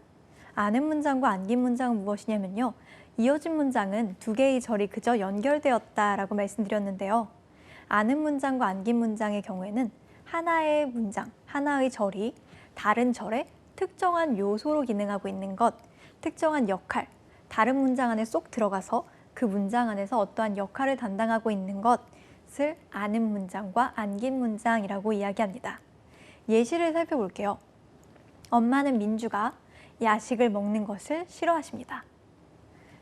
아는 문장과 안긴 문장은 무엇이냐면요. 이어진 문장은 2개의 절이 그저 연결되었다라고 말씀드렸는데요. 아는 문장과 안긴 문장의 경우에는 하나의 문장, 하나의 절이 다른 절의 특정한 요소로 기능하고 있는 것, 특정한 역할, 다른 문장 안에 쏙 들어가서 그 문장 안에서 어떠한 역할을 담당하고 있는 것을 아는 문장과 안긴 문장이라고 이야기합니다. 예시를 살펴볼게요. 엄마는 민주가 야식을 먹는 것을 싫어하십니다.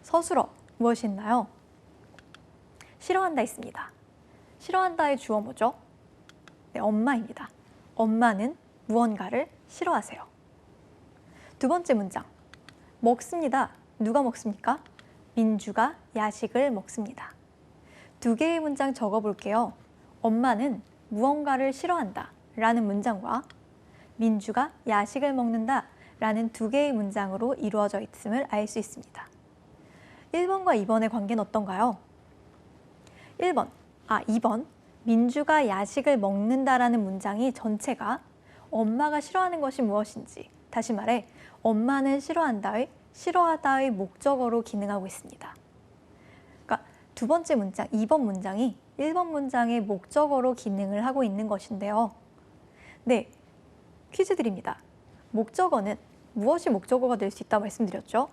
서술어 무엇이 있나요? 싫어한다 있습니다. 싫어한다의 주어 뭐죠? 네, 엄마입니다. 엄마는 무언가를 싫어하세요. 2번째 문장. 먹습니다. 누가 먹습니까? 민주가 야식을 먹습니다. 2개의 문장 적어볼게요. 엄마는 무언가를 싫어한다 라는 문장과 민주가 야식을 먹는다 라는 두 개의 문장으로 이루어져 있음을 알 수 있습니다. 1번과 2번의 관계는 어떤가요? 2번. 민주가 야식을 먹는다라는 문장이 전체가 엄마가 싫어하는 것이 무엇인지, 다시 말해 엄마는 싫어한다의 싫어하다의 목적어로 기능하고 있습니다. 그러니까 두 번째 문장, 2번 문장이 1번 문장의 목적어로 기능을 하고 있는 것인데요. 네, 퀴즈 드립니다. 목적어는 무엇이 목적어가 될 수 있다고 말씀드렸죠?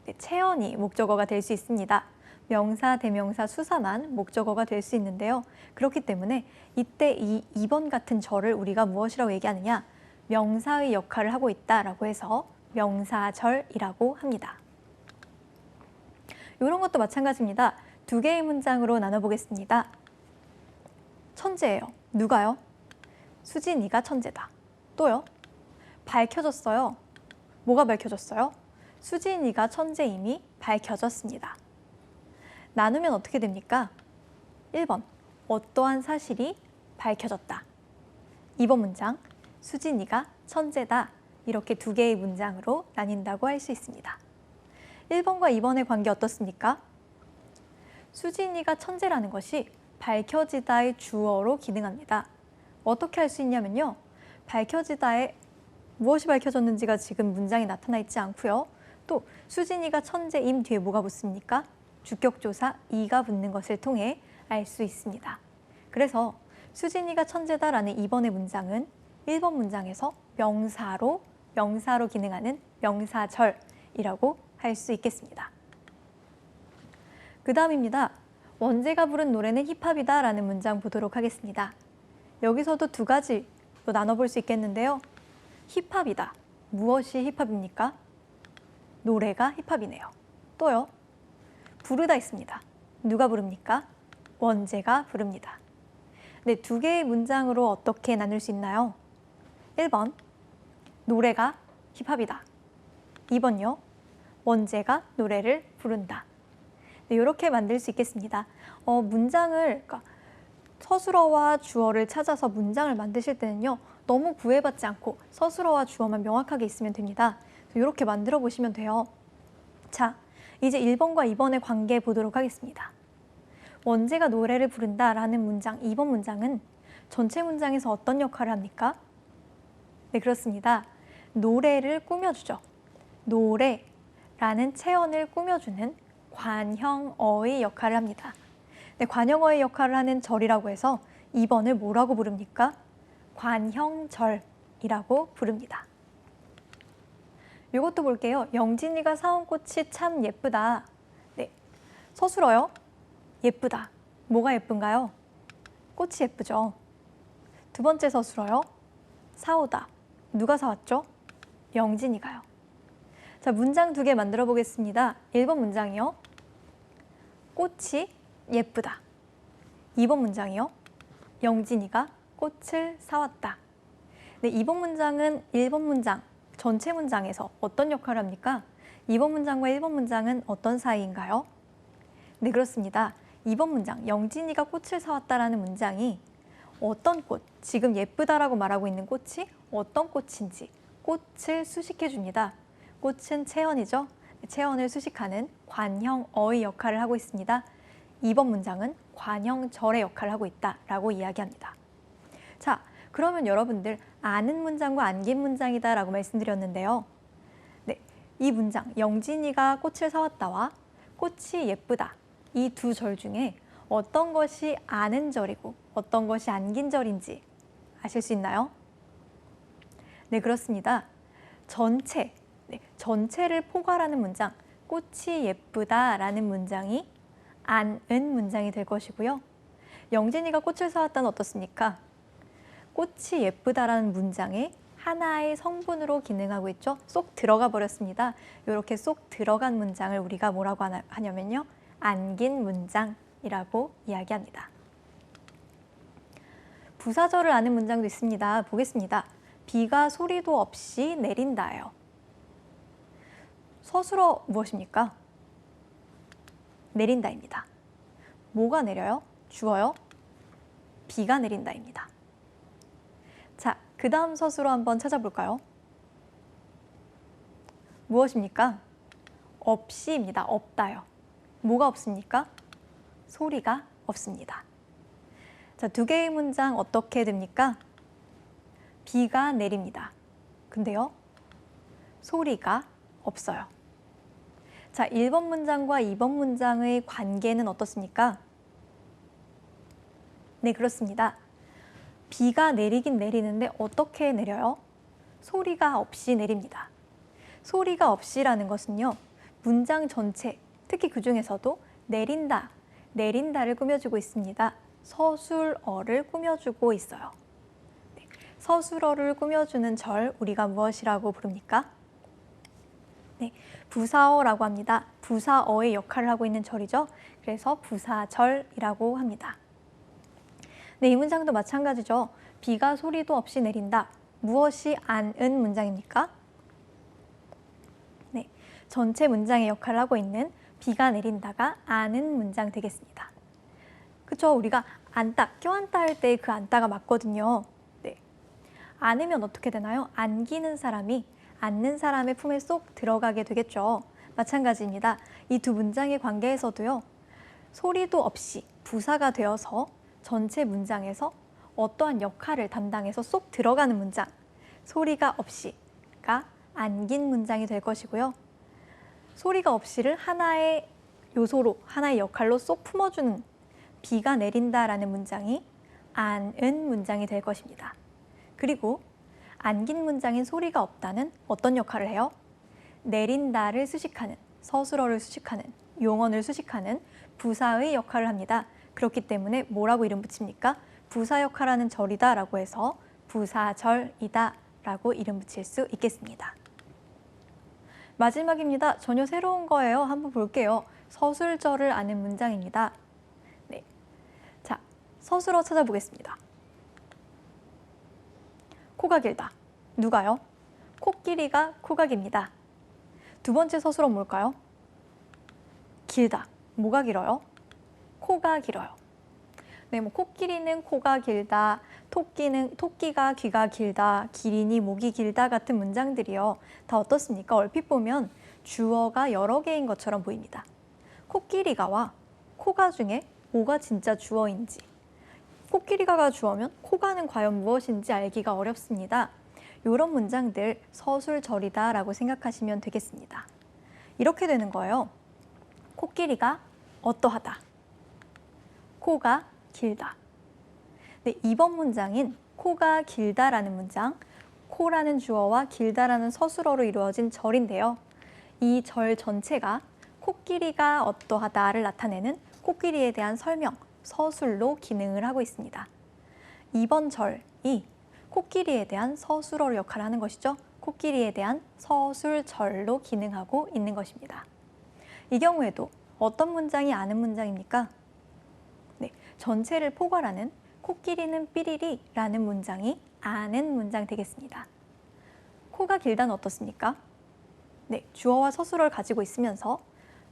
네, 체언이 목적어가 될 수 있습니다. 명사, 대명사, 수사만 목적어가 될 수 있는데요. 그렇기 때문에 이때 이 2번 같은 절을 우리가 무엇이라고 얘기하느냐? 명사의 역할을 하고 있다라고 해서 명사절이라고 합니다. 이런 것도 마찬가지입니다. 두 개의 문장으로 나눠보겠습니다. 천재예요. 누가요? 수진이가 천재다. 또요? 밝혀졌어요. 뭐가 밝혀졌어요? 수진이가 천재임이 밝혀졌습니다. 나누면 어떻게 됩니까? 1번, 어떠한 사실이 밝혀졌다. 2번 문장, 수진이가 천재다. 이렇게 두 개의 문장으로 나뉜다고 할 수 있습니다. 1번과 2번의 관계 어떻습니까? 수진이가 천재라는 것이 밝혀지다의 주어로 기능합니다. 어떻게 할 수 있냐면요. 밝혀지다에 무엇이 밝혀졌는지가 지금 문장에 나타나 있지 않고요. 또 수진이가 천재임 뒤에 뭐가 붙습니까? 주격조사 이가 붙는 것을 통해 알 수 있습니다. 그래서 수진이가 천재다라는 2번의 문장은 1번 문장에서 명사로 기능하는 명사절이라고 할 수 있겠습니다. 그 다음입니다. 원재가 부른 노래는 힙합이다 라는 문장 보도록 하겠습니다. 여기서도 두 가지로 나눠볼 수 있겠는데요. 힙합이다. 무엇이 힙합입니까? 노래가 힙합이네요. 또요. 부르다 있습니다. 누가 부릅니까? 원재가 부릅니다. 네, 두 개의 문장으로 어떻게 나눌 수 있나요? 1번, 노래가 힙합이다. 2번요, 원재가 노래를 부른다. 네, 이렇게 만들 수 있겠습니다. 문장을, 서술어와 주어를 찾아서 문장을 만드실 때는요, 너무 구애받지 않고 서술어와 주어만 명확하게 있으면 됩니다. 이렇게 만들어 보시면 돼요. 자, 이제 1번과 2번의 관계 보도록 하겠습니다. 원재가 노래를 부른다라는 문장, 2번 문장은 전체 문장에서 어떤 역할을 합니까? 네, 그렇습니다. 노래를 꾸며주죠. 노래라는 체언을 꾸며주는 관형어의 역할을 합니다. 네, 관형어의 역할을 하는 절이라고 해서 2번을 뭐라고 부릅니까? 관형절이라고 부릅니다. 이것도 볼게요. 영진이가 사온 꽃이 참 예쁘다. 네, 서술어요. 예쁘다. 뭐가 예쁜가요? 꽃이 예쁘죠. 두 번째 서술어요. 사오다. 누가 사왔죠? 영진이가요. 자, 문장 두 개 만들어 보겠습니다. 1번 문장이요. 꽃이 예쁘다. 2번 문장이요. 영진이가 꽃을 사왔다. 네, 2번 문장은 1번 문장, 전체 문장에서 어떤 역할을 합니까? 2번 문장과 1번 문장은 어떤 사이인가요? 네, 그렇습니다. 2번 문장, 영진이가 꽃을 사왔다라는 문장이 어떤 꽃, 지금 예쁘다라고 말하고 있는 꽃이 어떤 꽃인지 꽃을 수식해 줍니다. 꽃은 체언이죠. 체언을 수식하는 관형어의 역할을 하고 있습니다. 2번 문장은 관형절의 역할을 하고 있다라고 이야기합니다. 자, 그러면 여러분들 아는 문장과 안긴 문장이다라고 말씀드렸는데요. 네, 이 문장 영진이가 꽃을 사왔다와 꽃이 예쁘다 이 두 절 중에 어떤 것이 아는 절이고 어떤 것이 안긴 절인지 아실 수 있나요? 네, 그렇습니다. 전체를 포괄하는 문장 꽃이 예쁘다라는 문장이 안은 문장이 될 것이고요. 영진이가 꽃을 사왔다는 어떻습니까? 꽃이 예쁘다라는 문장에 하나의 성분으로 기능하고 있죠. 쏙 들어가 버렸습니다. 이렇게 쏙 들어간 문장을 우리가 뭐라고 하냐면요. 안긴 문장이라고 이야기합니다. 부사절을 아는 문장도 있습니다. 보겠습니다. 비가 소리도 없이 내린다예요. 서술어 무엇입니까? 내린다입니다. 뭐가 내려요? 주어요? 비가 내린다입니다. 자, 그 다음 서술어 한번 찾아볼까요? 무엇입니까? 없이입니다. 없다요. 뭐가 없습니까? 소리가 없습니다. 자, 두 개의 문장 어떻게 됩니까? 비가 내립니다. 근데요, 소리가 없어요. 자, 1번 문장과 2번 문장의 관계는 어떻습니까? 네, 그렇습니다. 비가 내리긴 내리는데 어떻게 내려요? 소리가 없이 내립니다. 소리가 없이라는 것은요, 문장 전체, 특히 그 중에서도 내린다, 내린다를 꾸며주고 있습니다. 서술어를 꾸며주고 있어요. 네, 서술어를 꾸며주는 절, 우리가 무엇이라고 부릅니까? 네, 부사어라고 합니다. 부사어의 역할을 하고 있는 절이죠. 그래서 부사절이라고 합니다. 네, 이 문장도 마찬가지죠. 비가 소리도 없이 내린다. 무엇이 안은 문장입니까? 네, 전체 문장의 역할을 하고 있는 비가 내린다가 안은 문장 되겠습니다. 그쵸? 우리가 안다, 껴안다 할 때 그 안다가 맞거든요. 네, 안으면 어떻게 되나요? 안기는 사람이 앉는 사람의 품에 쏙 들어가게 되겠죠. 마찬가지입니다. 이 두 문장의 관계에서도요, 소리도 없이 부사가 되어서 전체 문장에서 어떠한 역할을 담당해서 쏙 들어가는 문장, 소리가 없이가 안긴 문장이 될 것이고요. 소리가 없이를 하나의 요소로, 하나의 역할로 쏙 품어주는 비가 내린다라는 문장이 안은 문장이 될 것입니다. 그리고 안긴 문장인 소리가 없다는 어떤 역할을 해요? 내린다를 수식하는, 서술어를 수식하는, 용언을 수식하는 부사의 역할을 합니다. 그렇기 때문에 뭐라고 이름 붙입니까? 부사 역할하는 절이다 라고 해서 부사절이다 라고 이름 붙일 수 있겠습니다. 마지막입니다. 전혀 새로운 거예요. 한번 볼게요. 서술절을 아는 문장입니다. 네, 자, 서술어 찾아보겠습니다. 코가 길다. 누가요? 코끼리가 코가 깁니다. 두 번째 서술어 뭘까요? 길다. 뭐가 길어요? 코가 길어요. 네, 뭐 코끼리는 코가 길다, 토끼가 귀가 길다, 기린이 목이 길다 같은 문장들이요. 다 어떻습니까? 얼핏 보면 주어가 여러 개인 것처럼 보입니다. 코끼리가와 코가 중에 뭐가 진짜 주어인지, 코끼리가가 주어면 코가는 과연 무엇인지 알기가 어렵습니다. 이런 문장들 서술절이다 라고 생각하시면 되겠습니다. 이렇게 되는 거예요. 코끼리가 어떠하다. 코가 길다. 네, 2번 문장인 코가 길다라는 문장, 코라는 주어와 길다라는 서술어로 이루어진 절인데요. 이 절 전체가 코끼리가 어떠하다를 나타내는 코끼리에 대한 설명, 서술로 기능을 하고 있습니다. 2번 절이 코끼리에 대한 서술어 역할을 하는 것이죠. 코끼리에 대한 서술절로 기능하고 있는 것입니다. 이 경우에도 어떤 문장이 아는 문장입니까? 네, 전체를 포괄하는 코끼리는 삐리리라는 문장이 아는 문장 되겠습니다. 코가 길다는 어떻습니까? 네, 주어와 서술어를 가지고 있으면서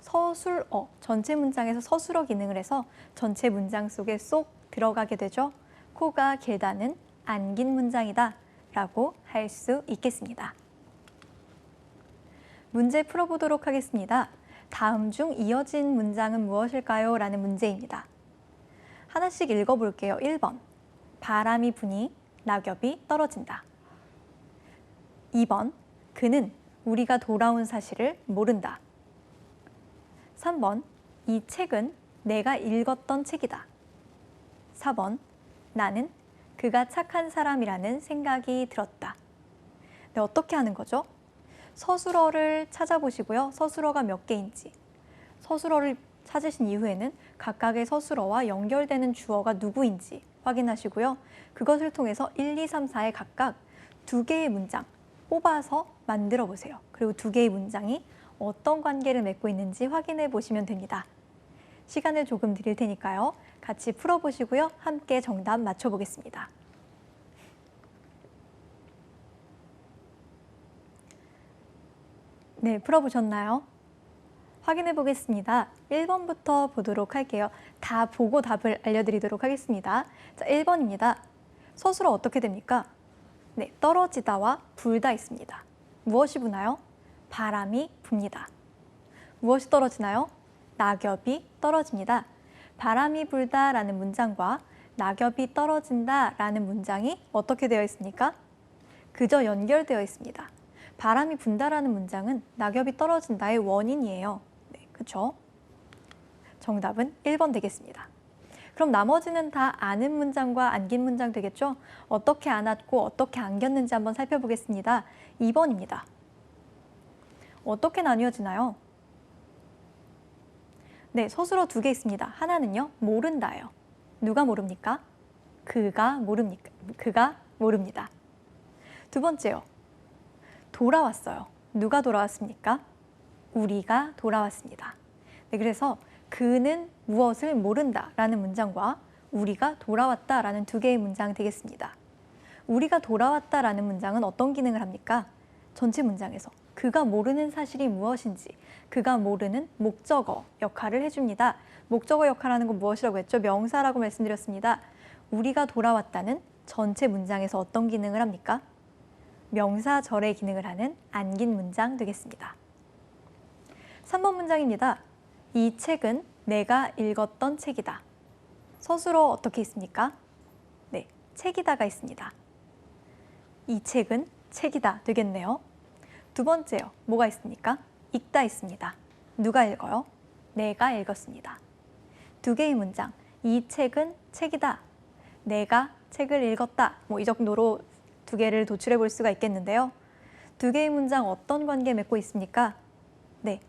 서술어, 전체 문장에서 서술어 기능을 해서 전체 문장 속에 쏙 들어가게 되죠. 코가 길다는 안긴 문장이다 라고 할 수 있겠습니다. 문제 풀어보도록 하겠습니다. 다음 중 이어진 문장은 무엇일까요? 라는 문제입니다. 하나씩 읽어볼게요. 1번, 바람이 부니 낙엽이 떨어진다. 2번, 그는 우리가 돌아온 사실을 모른다. 3번, 이 책은 내가 읽었던 책이다. 4번, 나는 그가 착한 사람이라는 생각이 들었다. 네, 어떻게 하는 거죠? 서술어를 찾아보시고요. 서술어가 몇 개인지. 서술어를 찾으신 이후에는 각각의 서술어와 연결되는 주어가 누구인지 확인하시고요. 그것을 통해서 1, 2, 3, 4에 각각 2개의 문장 뽑아서 만들어 보세요. 그리고 2개의 문장이 어떤 관계를 맺고 있는지 확인해 보시면 됩니다. 시간을 조금 드릴 테니까요. 같이 풀어보시고요. 함께 정답 맞춰보겠습니다. 네, 풀어보셨나요? 확인해 보겠습니다. 1번부터 보도록 할게요. 다 보고 답을 알려드리도록 하겠습니다. 자, 1번입니다. 서술어 어떻게 됩니까? 네, 떨어지다와 불다 있습니다. 무엇이 부나요? 바람이 붑니다. 무엇이 떨어지나요? 낙엽이 떨어집니다. 바람이 불다라는 문장과 낙엽이 떨어진다라는 문장이 어떻게 되어 있습니까? 그저 연결되어 있습니다. 바람이 분다라는 문장은 낙엽이 떨어진다의 원인이에요. 네, 그렇죠? 정답은 1번 되겠습니다. 그럼 나머지는 다 아는 문장과 안긴 문장 되겠죠? 어떻게 안았고 어떻게 안겼는지 한번 살펴보겠습니다. 2번입니다. 어떻게 나뉘어지나요? 네, 서술어 2개 있습니다. 하나는요, 모른다예요. 누가 모릅니까? 그가 모릅니까? 그가 모릅니다. 두 번째요, 돌아왔어요. 누가 돌아왔습니까? 우리가 돌아왔습니다. 네, 그래서 그는 무엇을 모른다라는 문장과 우리가 돌아왔다라는 2개의 문장 되겠습니다. 우리가 돌아왔다라는 문장은 어떤 기능을 합니까? 전체 문장에서 그가 모르는 사실이 무엇인지 그가 모르는 목적어 역할을 해줍니다. 목적어 역할하는 건 무엇이라고 했죠? 명사라고 말씀드렸습니다. 우리가 돌아왔다는 전체 문장에서 어떤 기능을 합니까? 명사절의 기능을 하는 안긴 문장 되겠습니다. 3번 문장입니다. 이 책은 내가 읽었던 책이다. 서술어 어떻게 있습니까? 네, 책이다가 있습니다. 이 책은 책이다 되겠네요. 두 번째요, 뭐가 있습니까? 읽다 있습니다. 누가 읽어요? 내가 읽었습니다. 2개의 문장, 이 책은 책이다. 내가 책을 읽었다. 이 정도로 2개를 도출해 볼 수가 있겠는데요. 2개의 문장 어떤 관계 맺고 있습니까? 네,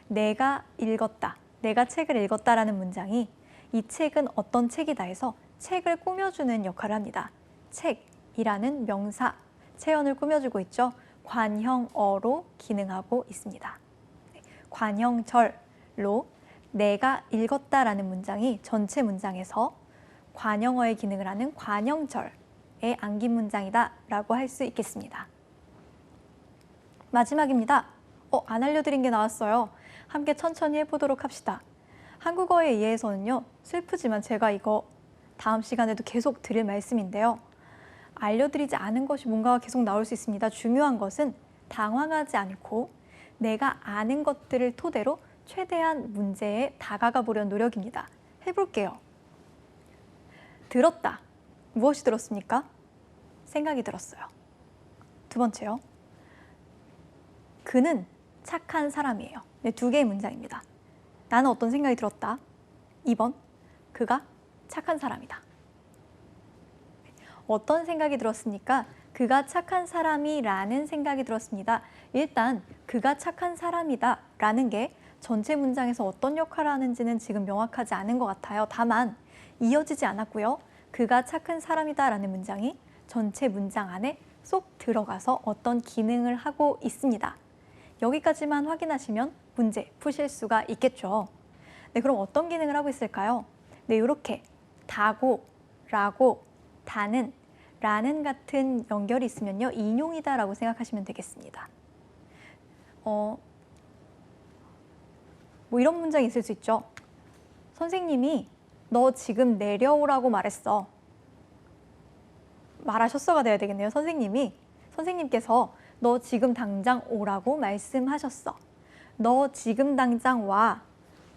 내가 읽었다. 내가 책을 읽었다라는 문장이 이 책은 어떤 책이다 해서 책을 꾸며주는 역할을 합니다. 책이라는 명사, 체언을 꾸며주고 있죠. 관형어로 기능하고 있습니다. 관형절로 내가 읽었다라는 문장이 전체 문장에서 관형어의 기능을 하는 관형절의 안긴 문장이다 라고 할 수 있겠습니다. 마지막입니다. 안 알려드린 게 나왔어요. 함께 천천히 해보도록 합시다. 한국어에 의해서는요, 슬프지만 제가 이거 다음 시간에도 계속 드릴 말씀인데요. 알려드리지 않은 것이 뭔가가 계속 나올 수 있습니다. 중요한 것은 당황하지 않고 내가 아는 것들을 토대로 최대한 문제에 다가가 보려는 노력입니다. 해볼게요. 들었다. 무엇이 들었습니까? 생각이 들었어요. 두 번째요. 그는 착한 사람이에요. 네, 2개의 문장입니다. 나는 어떤 생각이 들었다. 2번, 그가 착한 사람이다. 어떤 생각이 들었습니까? 그가 착한 사람이라는 생각이 들었습니다. 일단 그가 착한 사람이다 라는 게 전체 문장에서 어떤 역할을 하는지는 지금 명확하지 않은 것 같아요. 다만 이어지지 않았고요. 그가 착한 사람이다 라는 문장이 전체 문장 안에 쏙 들어가서 어떤 기능을 하고 있습니다. 여기까지만 확인하시면 문제 푸실 수가 있겠죠. 네, 그럼 어떤 기능을 하고 있을까요? 네, 이렇게 다고, 라고, 다는, 라는 같은 연결이 있으면요, 인용이다라고 생각하시면 되겠습니다. 이런 문장이 있을 수 있죠. 선생님이 너 지금 내려오라고 말했어. 말하셨어가 돼야 되겠네요. 선생님께서 너 지금 당장 오라고 말씀하셨어. 너 지금 당장 와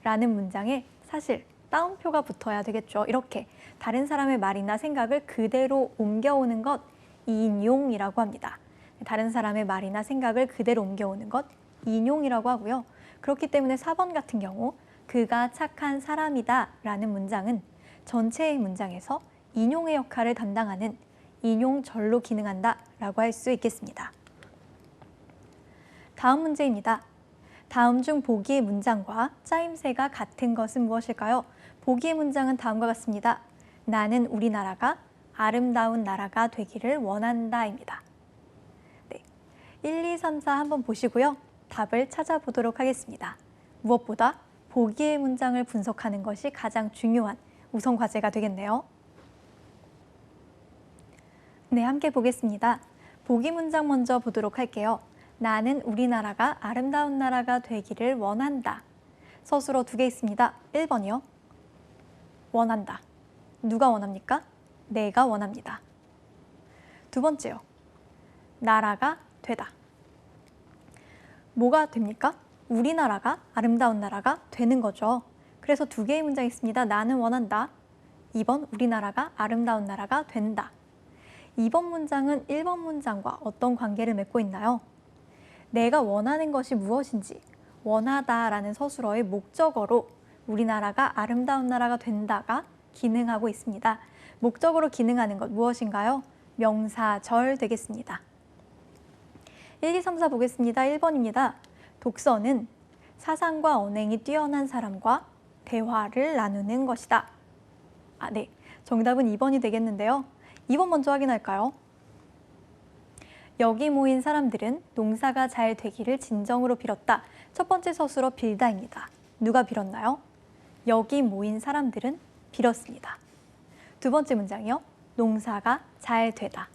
라는 문장에 사실 따옴표가 붙어야 되겠죠. 이렇게 다른 사람의 말이나 생각을 그대로 옮겨오는 것, 인용이라고 합니다. 다른 사람의 말이나 생각을 그대로 옮겨오는 것, 인용이라고 하고요. 그렇기 때문에 4번 같은 경우 그가 착한 사람이다 라는 문장은 전체의 문장에서 인용의 역할을 담당하는 인용절로 기능한다 라고 할 수 있겠습니다. 다음 문제입니다. 다음 중 보기의 문장과 짜임새가 같은 것은 무엇일까요? 보기의 문장은 다음과 같습니다. 나는 우리나라가 아름다운 나라가 되기를 원한다입니다. 네, 1, 2, 3, 4 한번 보시고요. 답을 찾아보도록 하겠습니다. 무엇보다 보기의 문장을 분석하는 것이 가장 중요한 우선 과제가 되겠네요. 네, 함께 보겠습니다. 보기 문장 먼저 보도록 할게요. 나는 우리나라가 아름다운 나라가 되기를 원한다. 서술어 2개 있습니다. 1번이요. 원한다. 누가 원합니까? 내가 원합니다. 두 번째요. 나라가 되다. 뭐가 됩니까? 우리나라가 아름다운 나라가 되는 거죠. 그래서 두 개의 문장이 있습니다. 나는 원한다. 2번 우리나라가 아름다운 나라가 된다. 2번 문장은 1번 문장과 어떤 관계를 맺고 있나요? 내가 원하는 것이 무엇인지 원하다라는 서술어의 목적어로 우리나라가 아름다운 나라가 된다가 기능하고 있습니다. 목적어로 기능하는 것 무엇인가요? 명사절 되겠습니다. 1, 2, 3, 4 보겠습니다. 1번입니다. 독서는 사상과 언행이 뛰어난 사람과 대화를 나누는 것이다. 네. 정답은 2번이 되겠는데요. 2번 먼저 확인할까요? 여기 모인 사람들은 농사가 잘 되기를 진정으로 빌었다. 첫 번째 서술어 빌다입니다. 누가 빌었나요? 여기 모인 사람들은 빌었습니다. 두 번째 문장이요. 농사가 잘 되다.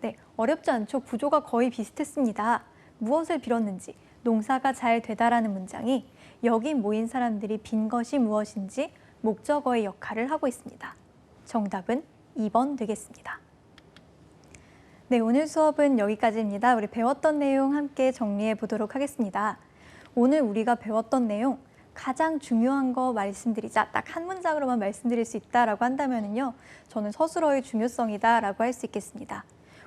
네, 어렵지 않죠? 구조가 거의 비슷했습니다. 무엇을 빌었는지 농사가 잘 되다라는 문장이 여기 모인 사람들이 빈 것이 무엇인지 목적어의 역할을 하고 있습니다. 정답은 2번 되겠습니다. 네, 오늘 수업은 여기까지입니다. 우리 배웠던 내용 함께 정리해 보도록 하겠습니다. 오늘 우리가 배웠던 내용 가장 중요한 거 말씀드리자. 딱 한 문장으로만 말씀드릴 수 있다라고 한다면요. 저는 서술어의 중요성이다라고 할 수 있겠습니다.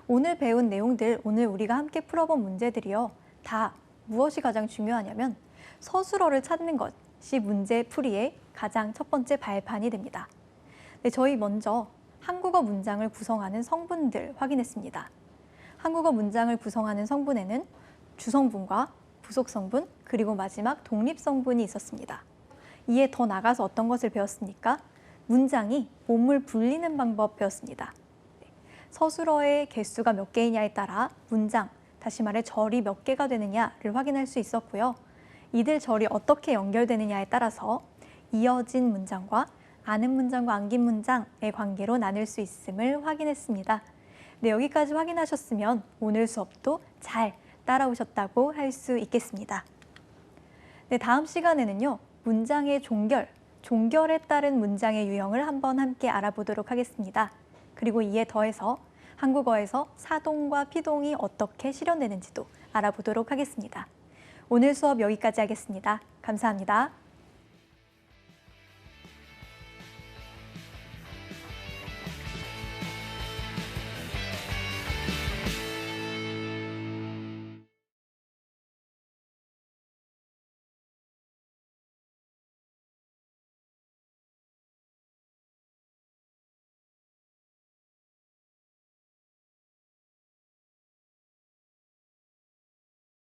오늘 배운 내용들, 오늘 우리가 함께 풀어본 문제들이요. 다 무엇이 가장 중요하냐면 서술어를 찾는 것이 문제 풀이의 가장 첫 번째 발판이 됩니다. 네, 저희 먼저 한국어 문장을 구성하는 성분들 확인했습니다. 한국어 문장을 구성하는 성분에는 주성분과 부속성분, 그리고 마지막 독립성분이 있었습니다. 이에 더 나가서 어떤 것을 배웠습니까? 문장이 몸을 불리는 방법 배웠습니다. 서술어의 개수가 몇 개이냐에 따라 문장, 다시 말해 절이 몇 개가 되느냐를 확인할 수 있었고요. 이들 절이 어떻게 연결되느냐에 따라서 이어진 문장과 아는 문장과 안긴 문장의 관계로 나눌 수 있음을 확인했습니다. 네, 여기까지 확인하셨으면 오늘 수업도 잘 따라오셨다고 할 수 있겠습니다. 네, 다음 시간에는요. 문장의 종결에 따른 문장의 유형을 한번 함께 알아보도록 하겠습니다. 그리고 이에 더해서 한국어에서 사동과 피동이 어떻게 실현되는지도 알아보도록 하겠습니다. 오늘 수업 여기까지 하겠습니다. 감사합니다.